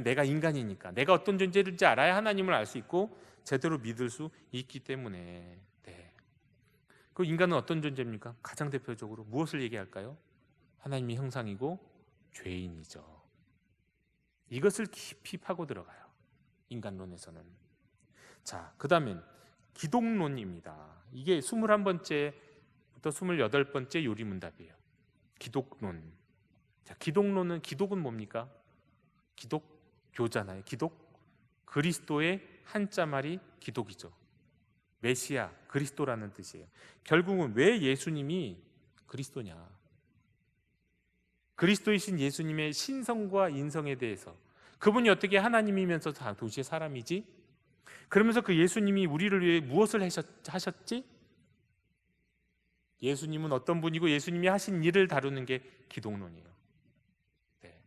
내가 인간이니까 내가 어떤 존재인지 알아야 하나님을 알 수 있고 제대로 믿을 수 있기 때문에. 네. 그 인간은 어떤 존재입니까? 가장 대표적으로 무엇을 얘기할까요? 하나님의 형상이고 죄인이죠. 이것을 깊이 파고 들어가요. 인간론에서는. 자, 그 다음엔 기독론입니다. 이게 21번째부터 28번째 요리문답이에요. 기독론. 자, 기독론은, 기독은 뭡니까? 기독교잖아요. 기독, 그리스도의 한자말이 기독이죠. 메시아, 그리스도라는 뜻이에요. 결국은 왜 예수님이 그리스도냐? 그리스도이신 예수님의 신성과 인성에 대해서, 그분이 어떻게 하나님이면서 동시에 사람이지? 그러면서 그 예수님이 우리를 위해 무엇을 하셨지? 예수님은 어떤 분이고 예수님이 하신 일을 다루는 게 기독론이에요. 네.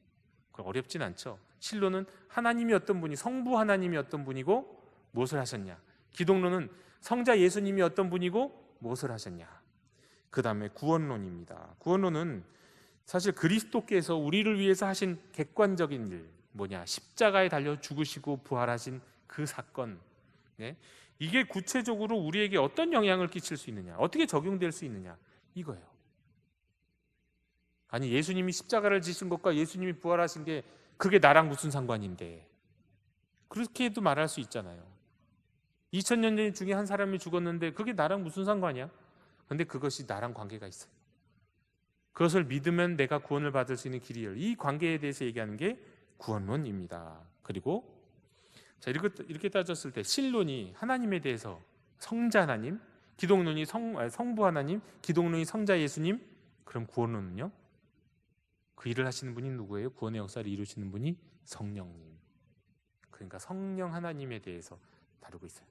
어렵진 않죠. 신론은 하나님이 어떤 분이, 성부 하나님이 어떤 분이고 무엇을 하셨냐? 기독론은 성자 예수님이 어떤 분이고 무엇을 하셨냐? 그 다음에 구원론입니다. 구원론은 사실 그리스도께서 우리를 위해서 하신 객관적인 일, 뭐냐? 십자가에 달려 죽으시고 부활하신 그 사건, 네? 이게 구체적으로 우리에게 어떤 영향을 끼칠 수 있느냐, 어떻게 적용될 수 있느냐, 이거예요. 아니, 예수님이 십자가를 지신 것과 예수님이 부활하신 게 그게 나랑 무슨 상관인데, 그렇게도 말할 수 있잖아요. 2000년 중에 한 사람이 죽었는데 그게 나랑 무슨 상관이야? 근데 그것이 나랑 관계가 있어요. 그것을 믿으면 내가 구원을 받을 수 있는 길이에요. 이 관계에 대해서 얘기하는 게 구원론입니다. 그리고 자, 이렇게 따졌을 때 신론이 하나님에 대해서 성자 하나님, 기독론이 성부 하나님, 기독론이 성자 예수님, 그럼 구원론은요? 그 일을 하시는 분이 누구예요? 구원의 역사를 이루시는 분이 성령님. 그러니까 성령 하나님에 대해서 다루고 있어요.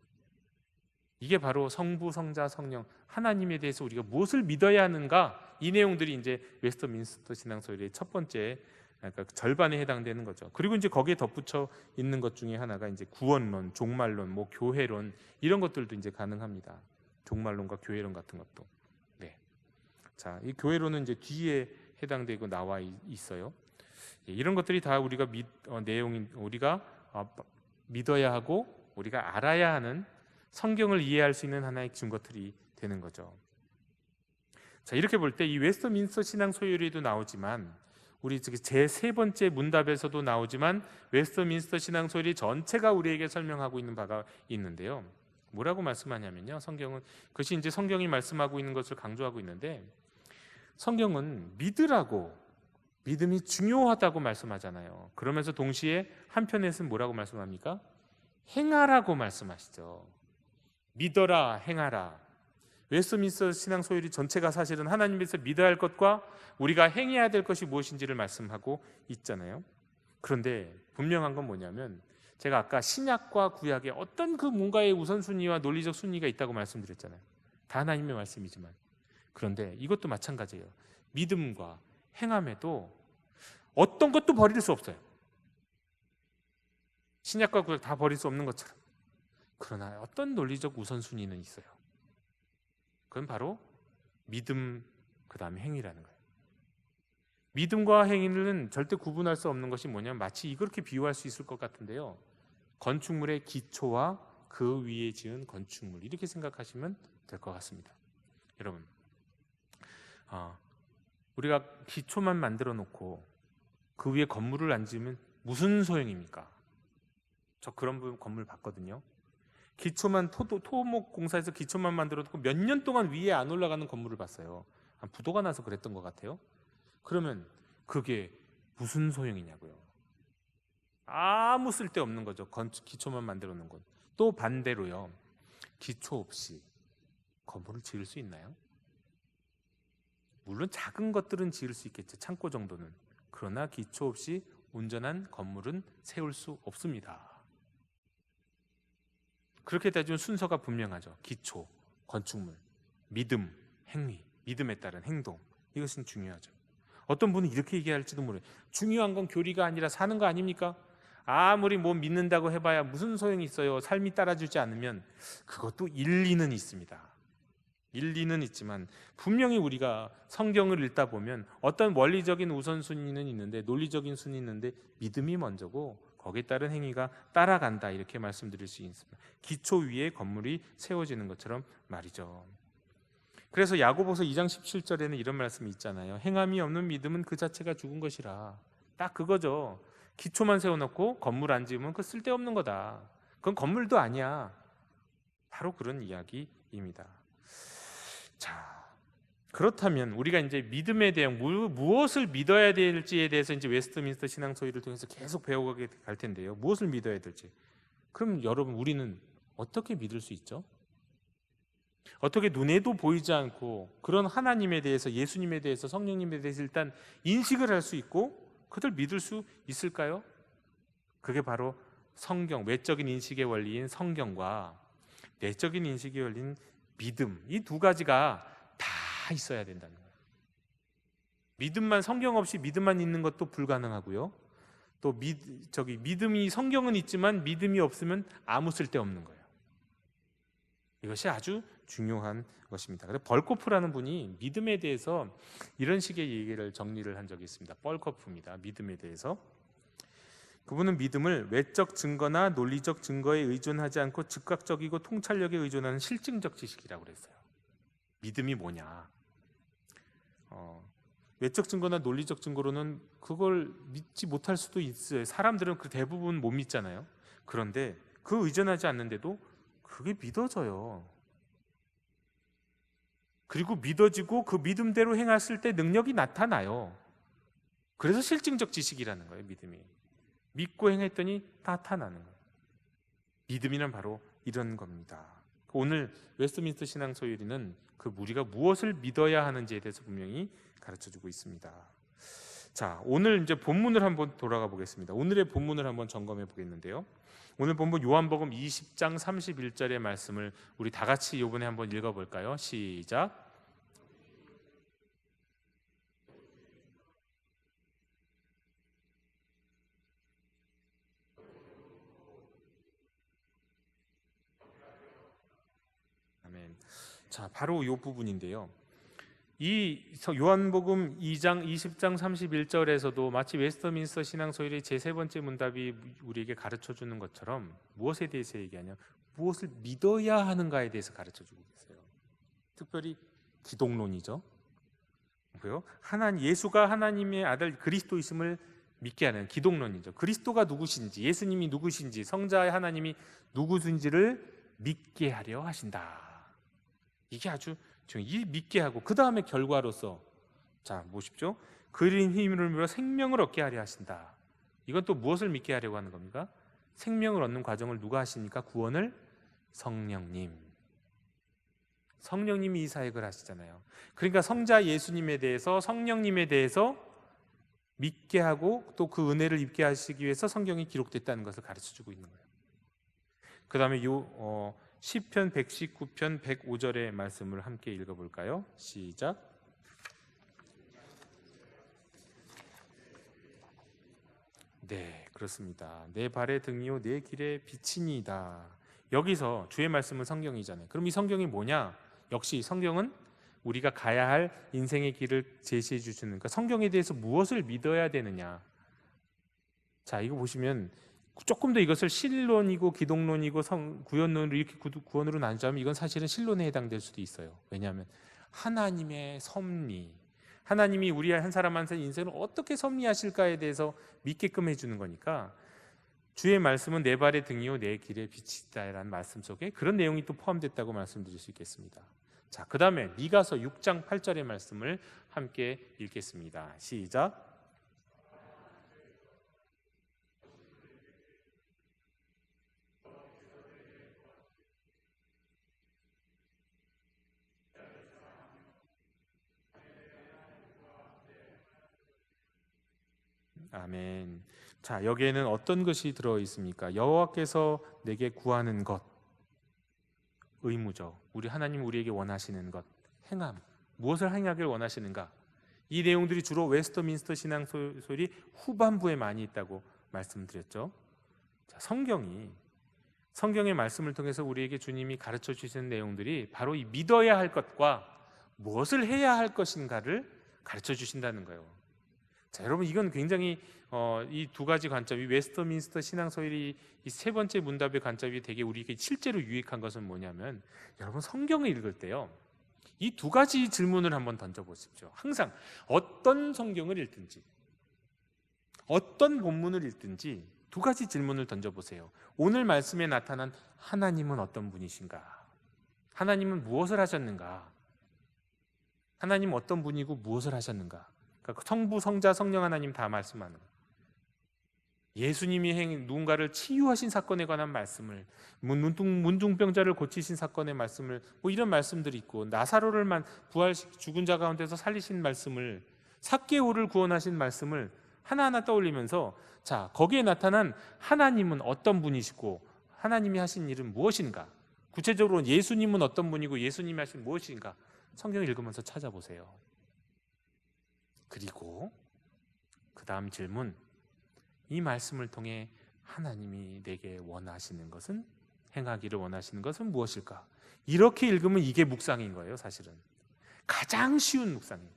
이게 바로 성부, 성자, 성령 하나님에 대해서 우리가 무엇을 믿어야 하는가, 이 내용들이 이제 웨스트민스터 신앙소리의 첫 번째, 그러니까 절반에 해당되는 거죠. 그리고 이제 거기에 덧붙여 있는 것 중에 하나가 이제 구원론, 종말론, 뭐 교회론, 이런 것들도 이제 가능합니다. 종말론과 교회론 같은 것도. 네. 자, 이 교회론은 이제 뒤에 해당되고 나와 있어요. 이런 것들이 다 우리가 내용인, 우리가 믿어야 하고 우리가 알아야 하는, 성경을 이해할 수 있는 하나의 증거들이 되는 거죠. 자, 이렇게 볼 때 이 웨스트민스터 신앙 소요리에도 나오지만, 우리 제 세 번째 문답에서도 나오지만, 웨스트민스터 신앙 소요리 전체가 우리에게 설명하고 있는 바가 있는데요. 뭐라고 말씀하냐면요, 성경은, 그것이 이제 성경이 말씀하고 있는 것을 강조하고 있는데, 성경은 믿으라고 믿음이 중요하다고 말씀하잖아요. 그러면서 동시에 한편에서는 뭐라고 말씀합니까? 행하라고 말씀하시죠. 믿어라, 행하라. 웨스트민스터 신앙 소율이 전체가 사실은 하나님께서 믿어야 할 것과 우리가 행해야 될 것이 무엇인지를 말씀하고 있잖아요. 그런데 분명한 건 뭐냐면, 제가 아까 신약과 구약에 어떤 그 뭔가의 우선순위와 논리적 순위가 있다고 말씀드렸잖아요. 다 하나님의 말씀이지만, 그런데 이것도 마찬가지예요. 믿음과 행함에도 어떤 것도 버릴 수 없어요. 신약과 구약 다 버릴 수 없는 것처럼. 그러나 어떤 논리적 우선순위는 있어요. 그건 바로 믿음 그 다음에 행위라는 거예요. 믿음과 행위는 절대 구분할 수 없는 것이 뭐냐면, 마치 이렇게 비유할 수 있을 것 같은데요, 건축물의 기초와 그 위에 지은 건축물, 이렇게 생각하시면 될 것 같습니다. 여러분, 우리가 기초만 만들어 놓고 그 위에 건물을 안 지으면 무슨 소용입니까? 저 그런 건물 봤거든요. 기초만 토목 공사에서 기초만 만들어 놓고 몇 년 동안 위에 안 올라가는 건물을 봤어요. 부도가 나서 그랬던 것 같아요. 그러면 그게 무슨 소용이냐고요. 아무 쓸데없는 거죠. 기초만 만들어 놓은 건. 또 반대로요, 기초 없이 건물을 지을 수 있나요? 물론 작은 것들은 지을 수 있겠죠. 창고 정도는. 그러나 기초 없이 온전한 건물은 세울 수 없습니다. 그렇게 따지면 순서가 분명하죠. 기초, 건축물, 믿음, 행위, 믿음에 따른 행동, 이것은 중요하죠. 어떤 분은 이렇게 얘기할지도 모르요. 중요한 건 교리가 아니라 사는 거 아닙니까? 아무리 뭐 믿는다고 해봐야 무슨 소용이 있어요. 삶이 따라주지 않으면. 그것도 일리는 있습니다. 일리는 있지만 분명히 우리가 성경을 읽다 보면 어떤 원리적인 우선순위는 있는데, 논리적인 순위는 있는데, 믿음이 먼저고 거기에 따른 행위가 따라간다, 이렇게 말씀드릴 수 있습니다. 기초 위에 건물이 세워지는 것처럼 말이죠. 그래서 야고보서 2장 17절에는 이런 말씀이 있잖아요. 행함이 없는 믿음은 그 자체가 죽은 것이라. 딱 그거죠. 기초만 세워놓고 건물 안 지으면 그 쓸데없는 거다. 그건 건물도 아니야. 바로 그런 이야기입니다. 자, 그렇다면 우리가 이제 믿음에 대한 무엇을 믿어야 될지에 대해서 이제 웨스트민스터 신앙 소위를 통해서 계속 배워가게 갈 텐데요. 무엇을 믿어야 될지. 그럼 여러분, 우리는 어떻게 믿을 수 있죠? 어떻게 눈에도 보이지 않고 그런 하나님에 대해서, 예수님에 대해서, 성령님에 대해서 일단 인식을 할 수 있고 그들 믿을 수 있을까요? 그게 바로 성경, 외적인 인식의 원리인 성경과 내적인 인식의 원리인 믿음, 이 두 가지가 다 있어야 된다는 거예요. 믿음만, 성경 없이 믿음만 있는 것도 불가능하고요. 또 믿음이, 성경은 있지만 믿음이 없으면 아무 쓸데없는 거예요. 이것이 아주 중요한 것입니다. 그래서 벌코프라는 분이 믿음에 대해서 이런 식의 얘기를 정리를 한 적이 있습니다. 벌코프입니다. 믿음에 대해서. 그분은 믿음을 외적 증거나 논리적 증거에 의존하지 않고 즉각적이고 통찰력에 의존하는 실증적 지식이라고 그랬어요. 믿음이 뭐냐? 외적 증거나 논리적 증거로는 그걸 믿지 못할 수도 있어요. 사람들은 그 대부분 못 믿잖아요. 그런데 그 의존하지 않는데도 그게 믿어져요. 그리고 믿어지고 그 믿음대로 행했을 때 능력이 나타나요. 그래서 실증적 지식이라는 거예요. 믿음이. 믿고 행했더니 나타나는 거예요. 믿음이란 바로 이런 겁니다. 오늘 웨스트민스터 신앙 소율이는 그 우리가 무엇을 믿어야 하는지에 대해서 분명히 가르쳐주고 있습니다. 자, 오늘 이제 본문을 한번 돌아가 보겠습니다. 오늘의 본문을 한번 점검해 보겠는데요. 오늘 본문 요한복음 20장 31절의 말씀을 우리 다 같이 이번에 한번 읽어볼까요? 시작. 아멘. 자, 바로 이 부분인데요. 이 요한복음 2장 20장 31절에서도 마치 웨스트민스터 신앙 소율의 제3 번째 문답이 우리에게 가르쳐주는 것처럼 무엇에 대해서 얘기하냐, 무엇을 믿어야 하는가에 대해서 가르쳐주고 있어요. 특별히 기독론이죠. 뭐요? 예수가 하나님의 아들 그리스도이심을 믿게 하는 기독론이죠. 그리스도가 누구신지, 예수님이 누구신지, 성자의 하나님이 누구신지를 믿게 하려 하신다. 이게 아주 이 믿게 하고 그 다음에 결과로서, 자 보십시오. 그린 힘을 밀어 생명을 얻게 하려 하신다. 이건 또 무엇을 믿게 하려고 하는 겁니까? 생명을 얻는 과정을 누가 하십니까? 구원을 성령님. 성령님이 이 사역을 하시잖아요. 그러니까 성자 예수님에 대해서, 성령님에 대해서 믿게 하고 또 그 은혜를 입게 하시기 위해서 성경이 기록됐다는 것을 가르쳐주고 있는 거예요. 그 다음에 시편 119편 105절의 말씀을 함께 읽어볼까요? 시작. 네, 그렇습니다. 내 발의 등이요 내 길의 빛이니이다. 여기서 주의 말씀은 성경이잖아요. 그럼 이 성경이 뭐냐? 역시 성경은 우리가 가야 할 인생의 길을 제시해 주시는, 그러니까 성경에 대해서 무엇을 믿어야 되느냐. 자, 이거 보시면 조금 더 이것을 신론이고 기독론이고 구원론으로 이렇게 구원으로 나누자면 이건 사실은 신론에 해당될 수도 있어요. 왜냐하면 하나님의 섭리, 하나님이 우리 한 사람 한 사람 인생을 어떻게 섭리하실까에 대해서 믿게끔 해주는 거니까 주의 말씀은 내 발의 등이요 내 길의 빛이다라는 말씀 속에 그런 내용이 또 포함됐다고 말씀드릴 수 있겠습니다. 자, 그 다음에 미가서 6장 8절의 말씀을 함께 읽겠습니다. 시작. 아멘. 자, 여기에는 어떤 것이 들어 있습니까? 여호와께서 내게 구하는 것, 의무죠. 우리 하나님 우리에게 원하시는 것, 행함. 무엇을 행하길 원하시는가? 이 내용들이 주로 웨스터민스터 신앙소리 후반부에 많이 있다고 말씀드렸죠. 자, 성경의 말씀을 통해서 우리에게 주님이 가르쳐 주시는 내용들이 바로 이 믿어야 할 것과 무엇을 해야 할 것인가를 가르쳐 주신다는 거예요. 자, 여러분, 이건 굉장히 이 두 가지 관점, 이 웨스터민스터 신앙소리 이 세 번째 문답의 관점이 되게 우리에게 실제로 유익한 것은 뭐냐면, 여러분 성경을 읽을 때요, 이 두 가지 질문을 한번 던져보십시오. 항상 어떤 성경을 읽든지 어떤 본문을 읽든지 두 가지 질문을 던져보세요. 오늘 말씀에 나타난 하나님은 어떤 분이신가? 하나님은 무엇을 하셨는가? 하나님은 어떤 분이고 무엇을 하셨는가? 그러니까 성부, 성자, 성령 하나님 다 말씀하는 거예요. 예수님이 누군가를 치유하신 사건에 관한 말씀을, 문둥병자를 고치신 사건의 말씀을, 뭐 이런 말씀들이 있고, 나사로를 죽은 자 가운데서 살리신 말씀을, 삭개오를 구원하신 말씀을 하나하나 떠올리면서, 자, 거기에 나타난 하나님은 어떤 분이시고 하나님이 하신 일은 무엇인가? 구체적으로 예수님은 어떤 분이고 예수님이 하신 무엇인가? 성경을 읽으면서 찾아보세요. 그리고 그 다음 질문, 이 말씀을 통해 하나님이 내게 원하시는 것은, 행하기를 원하시는 것은 무엇일까? 이렇게 읽으면 이게 묵상인 거예요. 사실은 가장 쉬운 묵상이에요.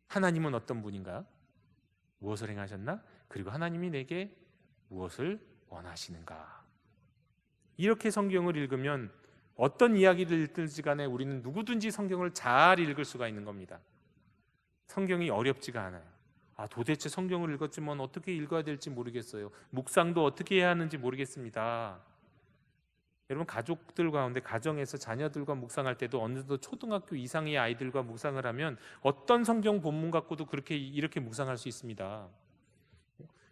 하나님은 어떤 분인가? 무엇을 행하셨나? 그리고 하나님이 내게 무엇을 원하시는가? 이렇게 성경을 읽으면 어떤 이야기를 읽든지 간에 우리는 누구든지 성경을 잘 읽을 수가 있는 겁니다. 성경이 어렵지가 않아요. 도대체 성경을 읽었지만 어떻게 읽어야 될지 모르겠어요. 묵상도 어떻게 해야 하는지 모르겠습니다. 여러분, 가족들 가운데, 가정에서 자녀들과 묵상할 때도 어느 정도 초등학교 이상의 아이들과 묵상을 하면 어떤 성경 본문 갖고도 이렇게 묵상할 수 있습니다.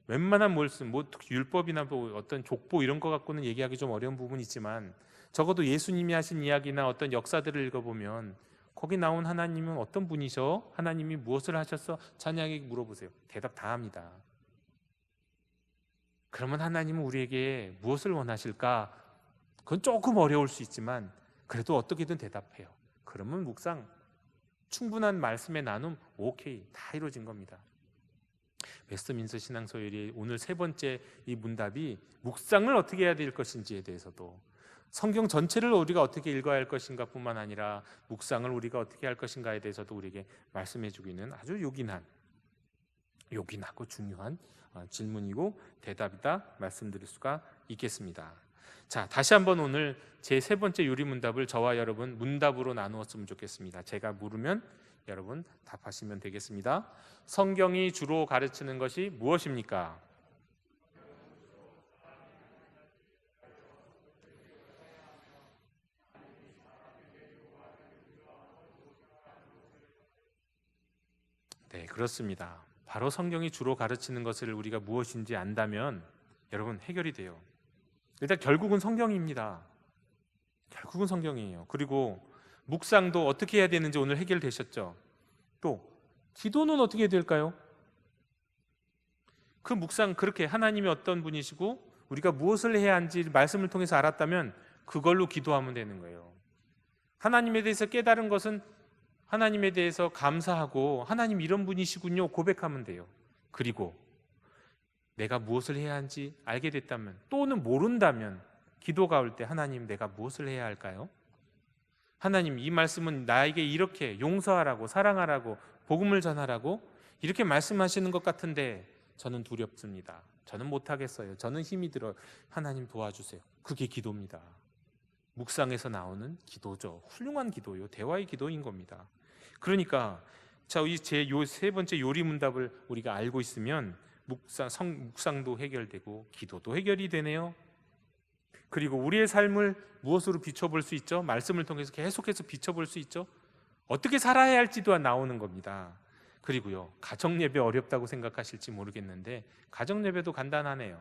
웬만한 말씀, 율법이나 어떤 족보 이런 거 갖고는 얘기하기 좀 어려운 부분이 있지만, 적어도 예수님이 하신 이야기나 어떤 역사들을 읽어보면 거기 나온 하나님은 어떤 분이셔? 하나님이 무엇을 하셨어? 자녀에게 물어보세요. 대답 다 합니다. 그러면 하나님은 우리에게 무엇을 원하실까? 그건 조금 어려울 수 있지만 그래도 어떻게든 대답해요. 그러면 묵상, 충분한 말씀의 나눔, 오케이, 다 이루어진 겁니다. 웨스트민스터 신앙서열이 오늘 세 번째 이 문답이 묵상을 어떻게 해야 될 것인지에 대해서도, 성경 전체를 우리가 어떻게 읽어야 할 것인가 뿐만 아니라 묵상을 우리가 어떻게 할 것인가에 대해서도 우리에게 말씀해주고 있는 아주 요긴하고 중요한 질문이고 대답이다 말씀드릴 수가 있겠습니다. 자, 다시 한번 오늘 제 세 번째 요리문답을 저와 여러분 문답으로 나누었으면 좋겠습니다. 제가 물으면 여러분 답하시면 되겠습니다. 성경이 주로 가르치는 것이 무엇입니까? 네, 그렇습니다. 바로 성경이 주로 가르치는 것을 우리가 무엇인지 안다면 여러분 해결이 돼요. 일단 결국은 성경입니다. 결국은 성경이에요. 그리고 묵상도 어떻게 해야 되는지 오늘 해결되셨죠? 또 기도는 어떻게 해야 될까요? 그 묵상, 그렇게 하나님이 어떤 분이시고 우리가 무엇을 해야 하는지 말씀을 통해서 알았다면 그걸로 기도하면 되는 거예요. 하나님에 대해서 깨달은 것은 하나님에 대해서 감사하고 하나님 이런 분이시군요 고백하면 돼요. 그리고 내가 무엇을 해야 하는지 알게 됐다면, 또는 모른다면 기도가 올 때 하나님 내가 무엇을 해야 할까요? 하나님 이 말씀은 나에게 이렇게 용서하라고, 사랑하라고, 복음을 전하라고 이렇게 말씀하시는 것 같은데 저는 두렵습니다. 저는 못하겠어요. 저는 힘이 들어요. 하나님 도와주세요. 그게 기도입니다. 묵상에서 나오는 기도죠. 훌륭한 기도요. 대화의 기도인 겁니다. 그러니까 자, 제 세 번째 요리 문답을 우리가 알고 있으면 묵상도 해결되고 기도도 해결이 되네요. 그리고 우리의 삶을 무엇으로 비춰볼 수 있죠? 말씀을 통해서 계속해서 비춰볼 수 있죠? 어떻게 살아야 할지도 나오는 겁니다. 그리고요, 가정예배 어렵다고 생각하실지 모르겠는데 가정예배도 간단하네요.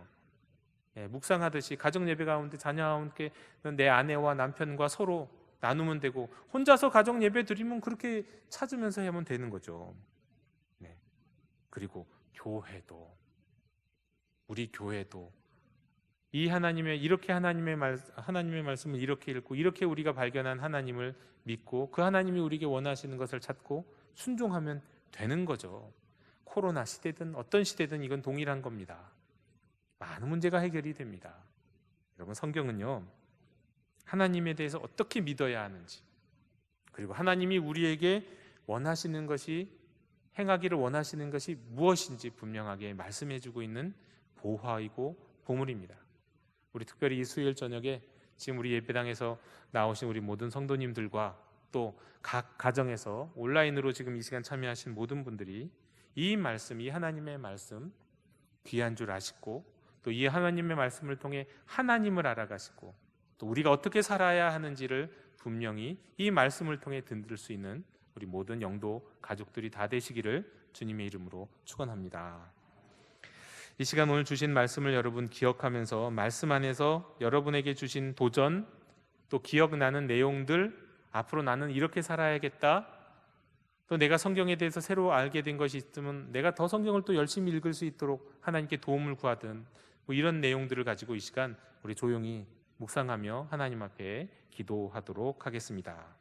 묵상하듯이 가정예배 가운데 자녀와 함께 내 아내와 남편과 서로 나누면 되고, 혼자서 가정예배 드리면 그렇게 찾으면서 하면 되는 거죠. 그리고 교회도, 우리 교회도 이 하나님의 말씀을 이렇게 읽고 이렇게 우리가 발견한 하나님을 믿고 그 하나님이 우리에게 원하시는 것을 찾고 순종하면 되는 거죠. 코로나 시대든 어떤 시대든 이건 동일한 겁니다. 많은 문제가 해결이 됩니다. 여러분, 성경은요, 하나님에 대해서 어떻게 믿어야 하는지, 그리고 하나님이 우리에게 원하시는 것이, 행하기를 원하시는 것이 무엇인지 분명하게 말씀해주고 있는 보화이고 보물입니다. 우리 특별히 이 수요일 저녁에 지금 우리 예배당에서 나오신 우리 모든 성도님들과 또 각 가정에서 온라인으로 지금 이 시간 참여하신 모든 분들이 이 말씀, 이 하나님의 말씀 귀한 줄 아시고, 또 이 하나님의 말씀을 통해 하나님을 알아가시고 또 우리가 어떻게 살아야 하는지를 분명히 이 말씀을 통해 듣을 수 있는 우리 모든 영도 가족들이 다 되시기를 주님의 이름으로 축원합니다. 이 시간 오늘 주신 말씀을 여러분 기억하면서 말씀 안에서 여러분에게 주신 도전, 또 기억나는 내용들, 앞으로 나는 이렇게 살아야겠다, 또 내가 성경에 대해서 새로 알게 된 것이 있으면 내가 더 성경을 또 열심히 읽을 수 있도록 하나님께 도움을 구하든, 뭐 이런 내용들을 가지고 이 시간 우리 조용히 묵상하며 하나님 앞에 기도하도록 하겠습니다.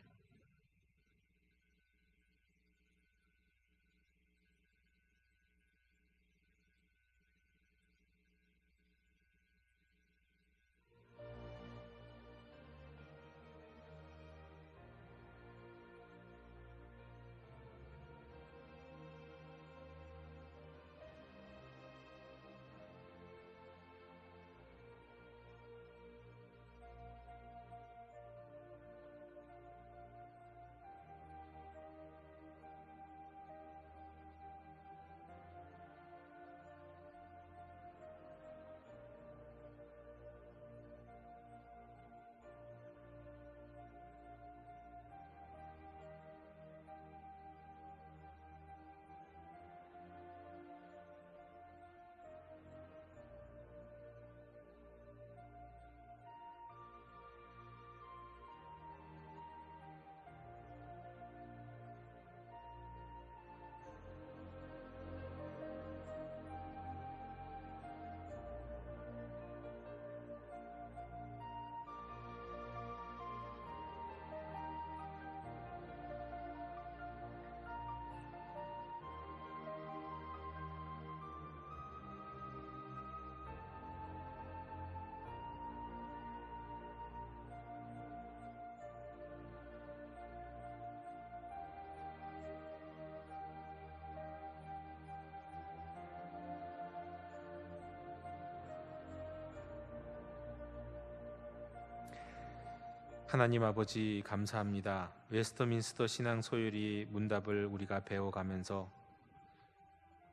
하나님 아버지, 감사합니다. 웨스터민스터 신앙 소요리 문답을 우리가 배워가면서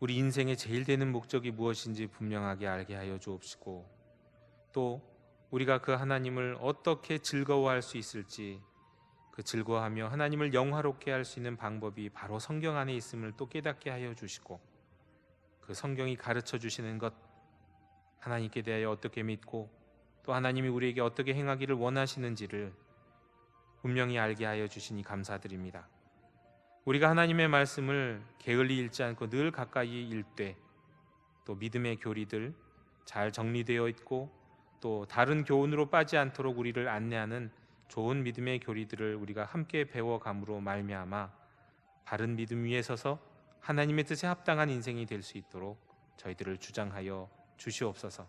우리 인생의 제일 되는 목적이 무엇인지 분명하게 알게 하여 주옵시고, 또 우리가 그 하나님을 어떻게 즐거워할 수 있을지, 그 즐거워하며 하나님을 영화롭게 할 수 있는 방법이 바로 성경 안에 있음을 또 깨닫게 하여 주시고, 그 성경이 가르쳐 주시는 것, 하나님께 대하여 어떻게 믿고 또 하나님이 우리에게 어떻게 행하기를 원하시는지를 분명히 알게 하여 주시니 감사드립니다. 우리가 하나님의 말씀을 게을리 읽지 않고 늘 가까이 읽되, 또 믿음의 교리들 잘 정리되어 있고 또 다른 교훈으로 빠지 않도록 우리를 안내하는 좋은 믿음의 교리들을 우리가 함께 배워감으로 말미암아 바른 믿음 위에 서서 하나님의 뜻에 합당한 인생이 될 수 있도록 저희들을 주장하여 주시옵소서.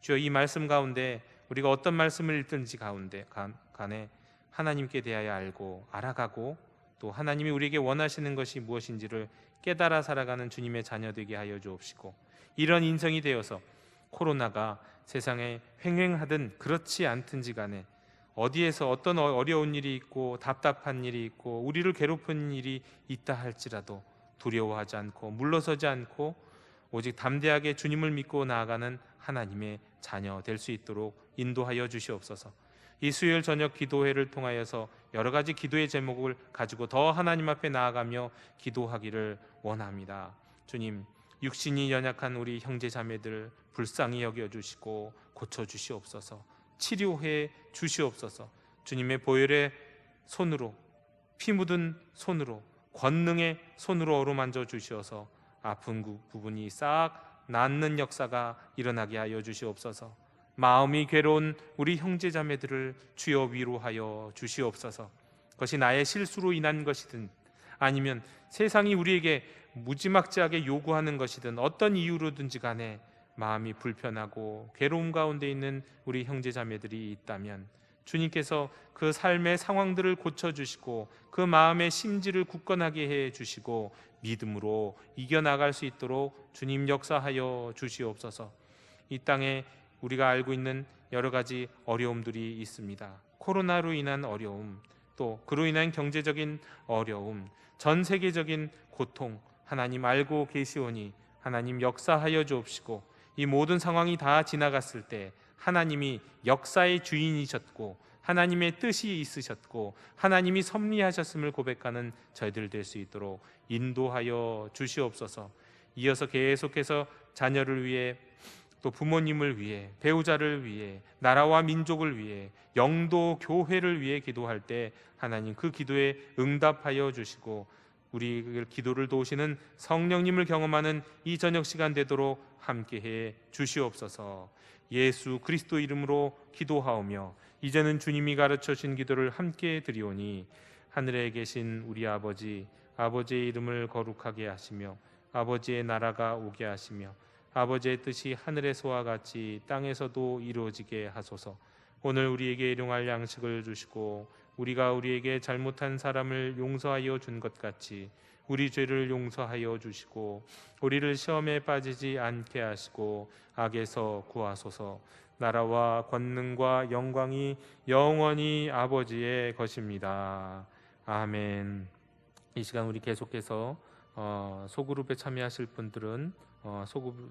주여, 이 말씀 가운데 우리가 어떤 말씀을 읽든지 간에 하나님께 대하여 알고 알아가고 또 하나님이 우리에게 원하시는 것이 무엇인지를 깨달아 살아가는 주님의 자녀 되게 하여 주옵시고, 이런 인생이 되어서 코로나가 세상에 횡행하든 그렇지 않든지 간에 어디에서 어떤 어려운 일이 있고 답답한 일이 있고 우리를 괴롭히는 일이 있다 할지라도 두려워하지 않고 물러서지 않고 오직 담대하게 주님을 믿고 나아가는 하나님의 자녀 될 수 있도록 인도하여 주시옵소서. 이 수요일 저녁 기도회를 통하여서 여러 가지 기도의 제목을 가지고 더 하나님 앞에 나아가며 기도하기를 원합니다. 주님, 육신이 연약한 우리 형제 자매들 불쌍히 여겨주시고 고쳐주시옵소서. 치료해 주시옵소서. 주님의 보혈의 손으로, 피 묻은 손으로, 권능의 손으로 어루만져 주시어서 아픈 부분이 싹 낫는 역사가 일어나게 하여 주시옵소서. 마음이 괴로운 우리 형제 자매들을 주여 위로하여 주시옵소서. 그것이 나의 실수로 인한 것이든 아니면 세상이 우리에게 무지막지하게 요구하는 것이든 어떤 이유로든지 간에 마음이 불편하고 괴로움 가운데 있는 우리 형제 자매들이 있다면 주님께서 그 삶의 상황들을 고쳐주시고 그 마음의 심지를 굳건하게 해주시고 믿음으로 이겨나갈 수 있도록 주님 역사하여 주시옵소서. 이 땅에 우리가 알고 있는 여러 가지 어려움들이 있습니다. 코로나로 인한 어려움, 또 그로 인한 경제적인 어려움, 전 세계적인 고통 하나님 알고 계시오니 하나님 역사하여 주옵시고, 이 모든 상황이 다 지나갔을 때 하나님이 역사의 주인이셨고 하나님의 뜻이 있으셨고 하나님이 섭리하셨음을 고백하는 저희들 될 수 있도록 인도하여 주시옵소서. 이어서 계속해서 자녀를 위해 또 부모님을 위해 배우자를 위해 나라와 민족을 위해 영도 교회를 위해 기도할 때 하나님 그 기도에 응답하여 주시고 우리 기도를 도우시는 성령님을 경험하는 이 저녁 시간 되도록 함께해 주시옵소서. 예수 그리스도 이름으로 기도하오며 이제는 주님이 가르쳐 주신 기도를 함께 드리오니 하늘에 계신 우리 아버지, 아버지의 이름을 거룩하게 하시며 아버지의 나라가 오게 하시며 아버지의 뜻이 하늘에서와 같이 땅에서도 이루어지게 하소서. 오늘 우리에게 일용할 양식을 주시고 우리가 우리에게 잘못한 사람을 용서하여 준 것 같이 우리 죄를 용서하여 주시고 우리를 시험에 빠지지 않게 하시고 악에서 구하소서. 나라와 권능과 영광이 영원히 아버지의 것입니다. 아멘. 이 시간 우리 계속해서 소그룹에 참여하실 분들은 소그룹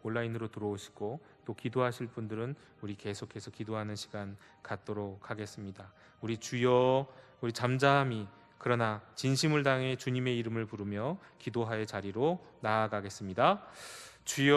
온라인으로 들어오시고 또 기도하실 분들은 우리 계속해서 기도하는 시간 갖도록 하겠습니다. 우리 주여, 우리 잠잠히 그러나 진심을 다해 주님의 이름을 부르며 기도할 자리로 나아가겠습니다. 주여,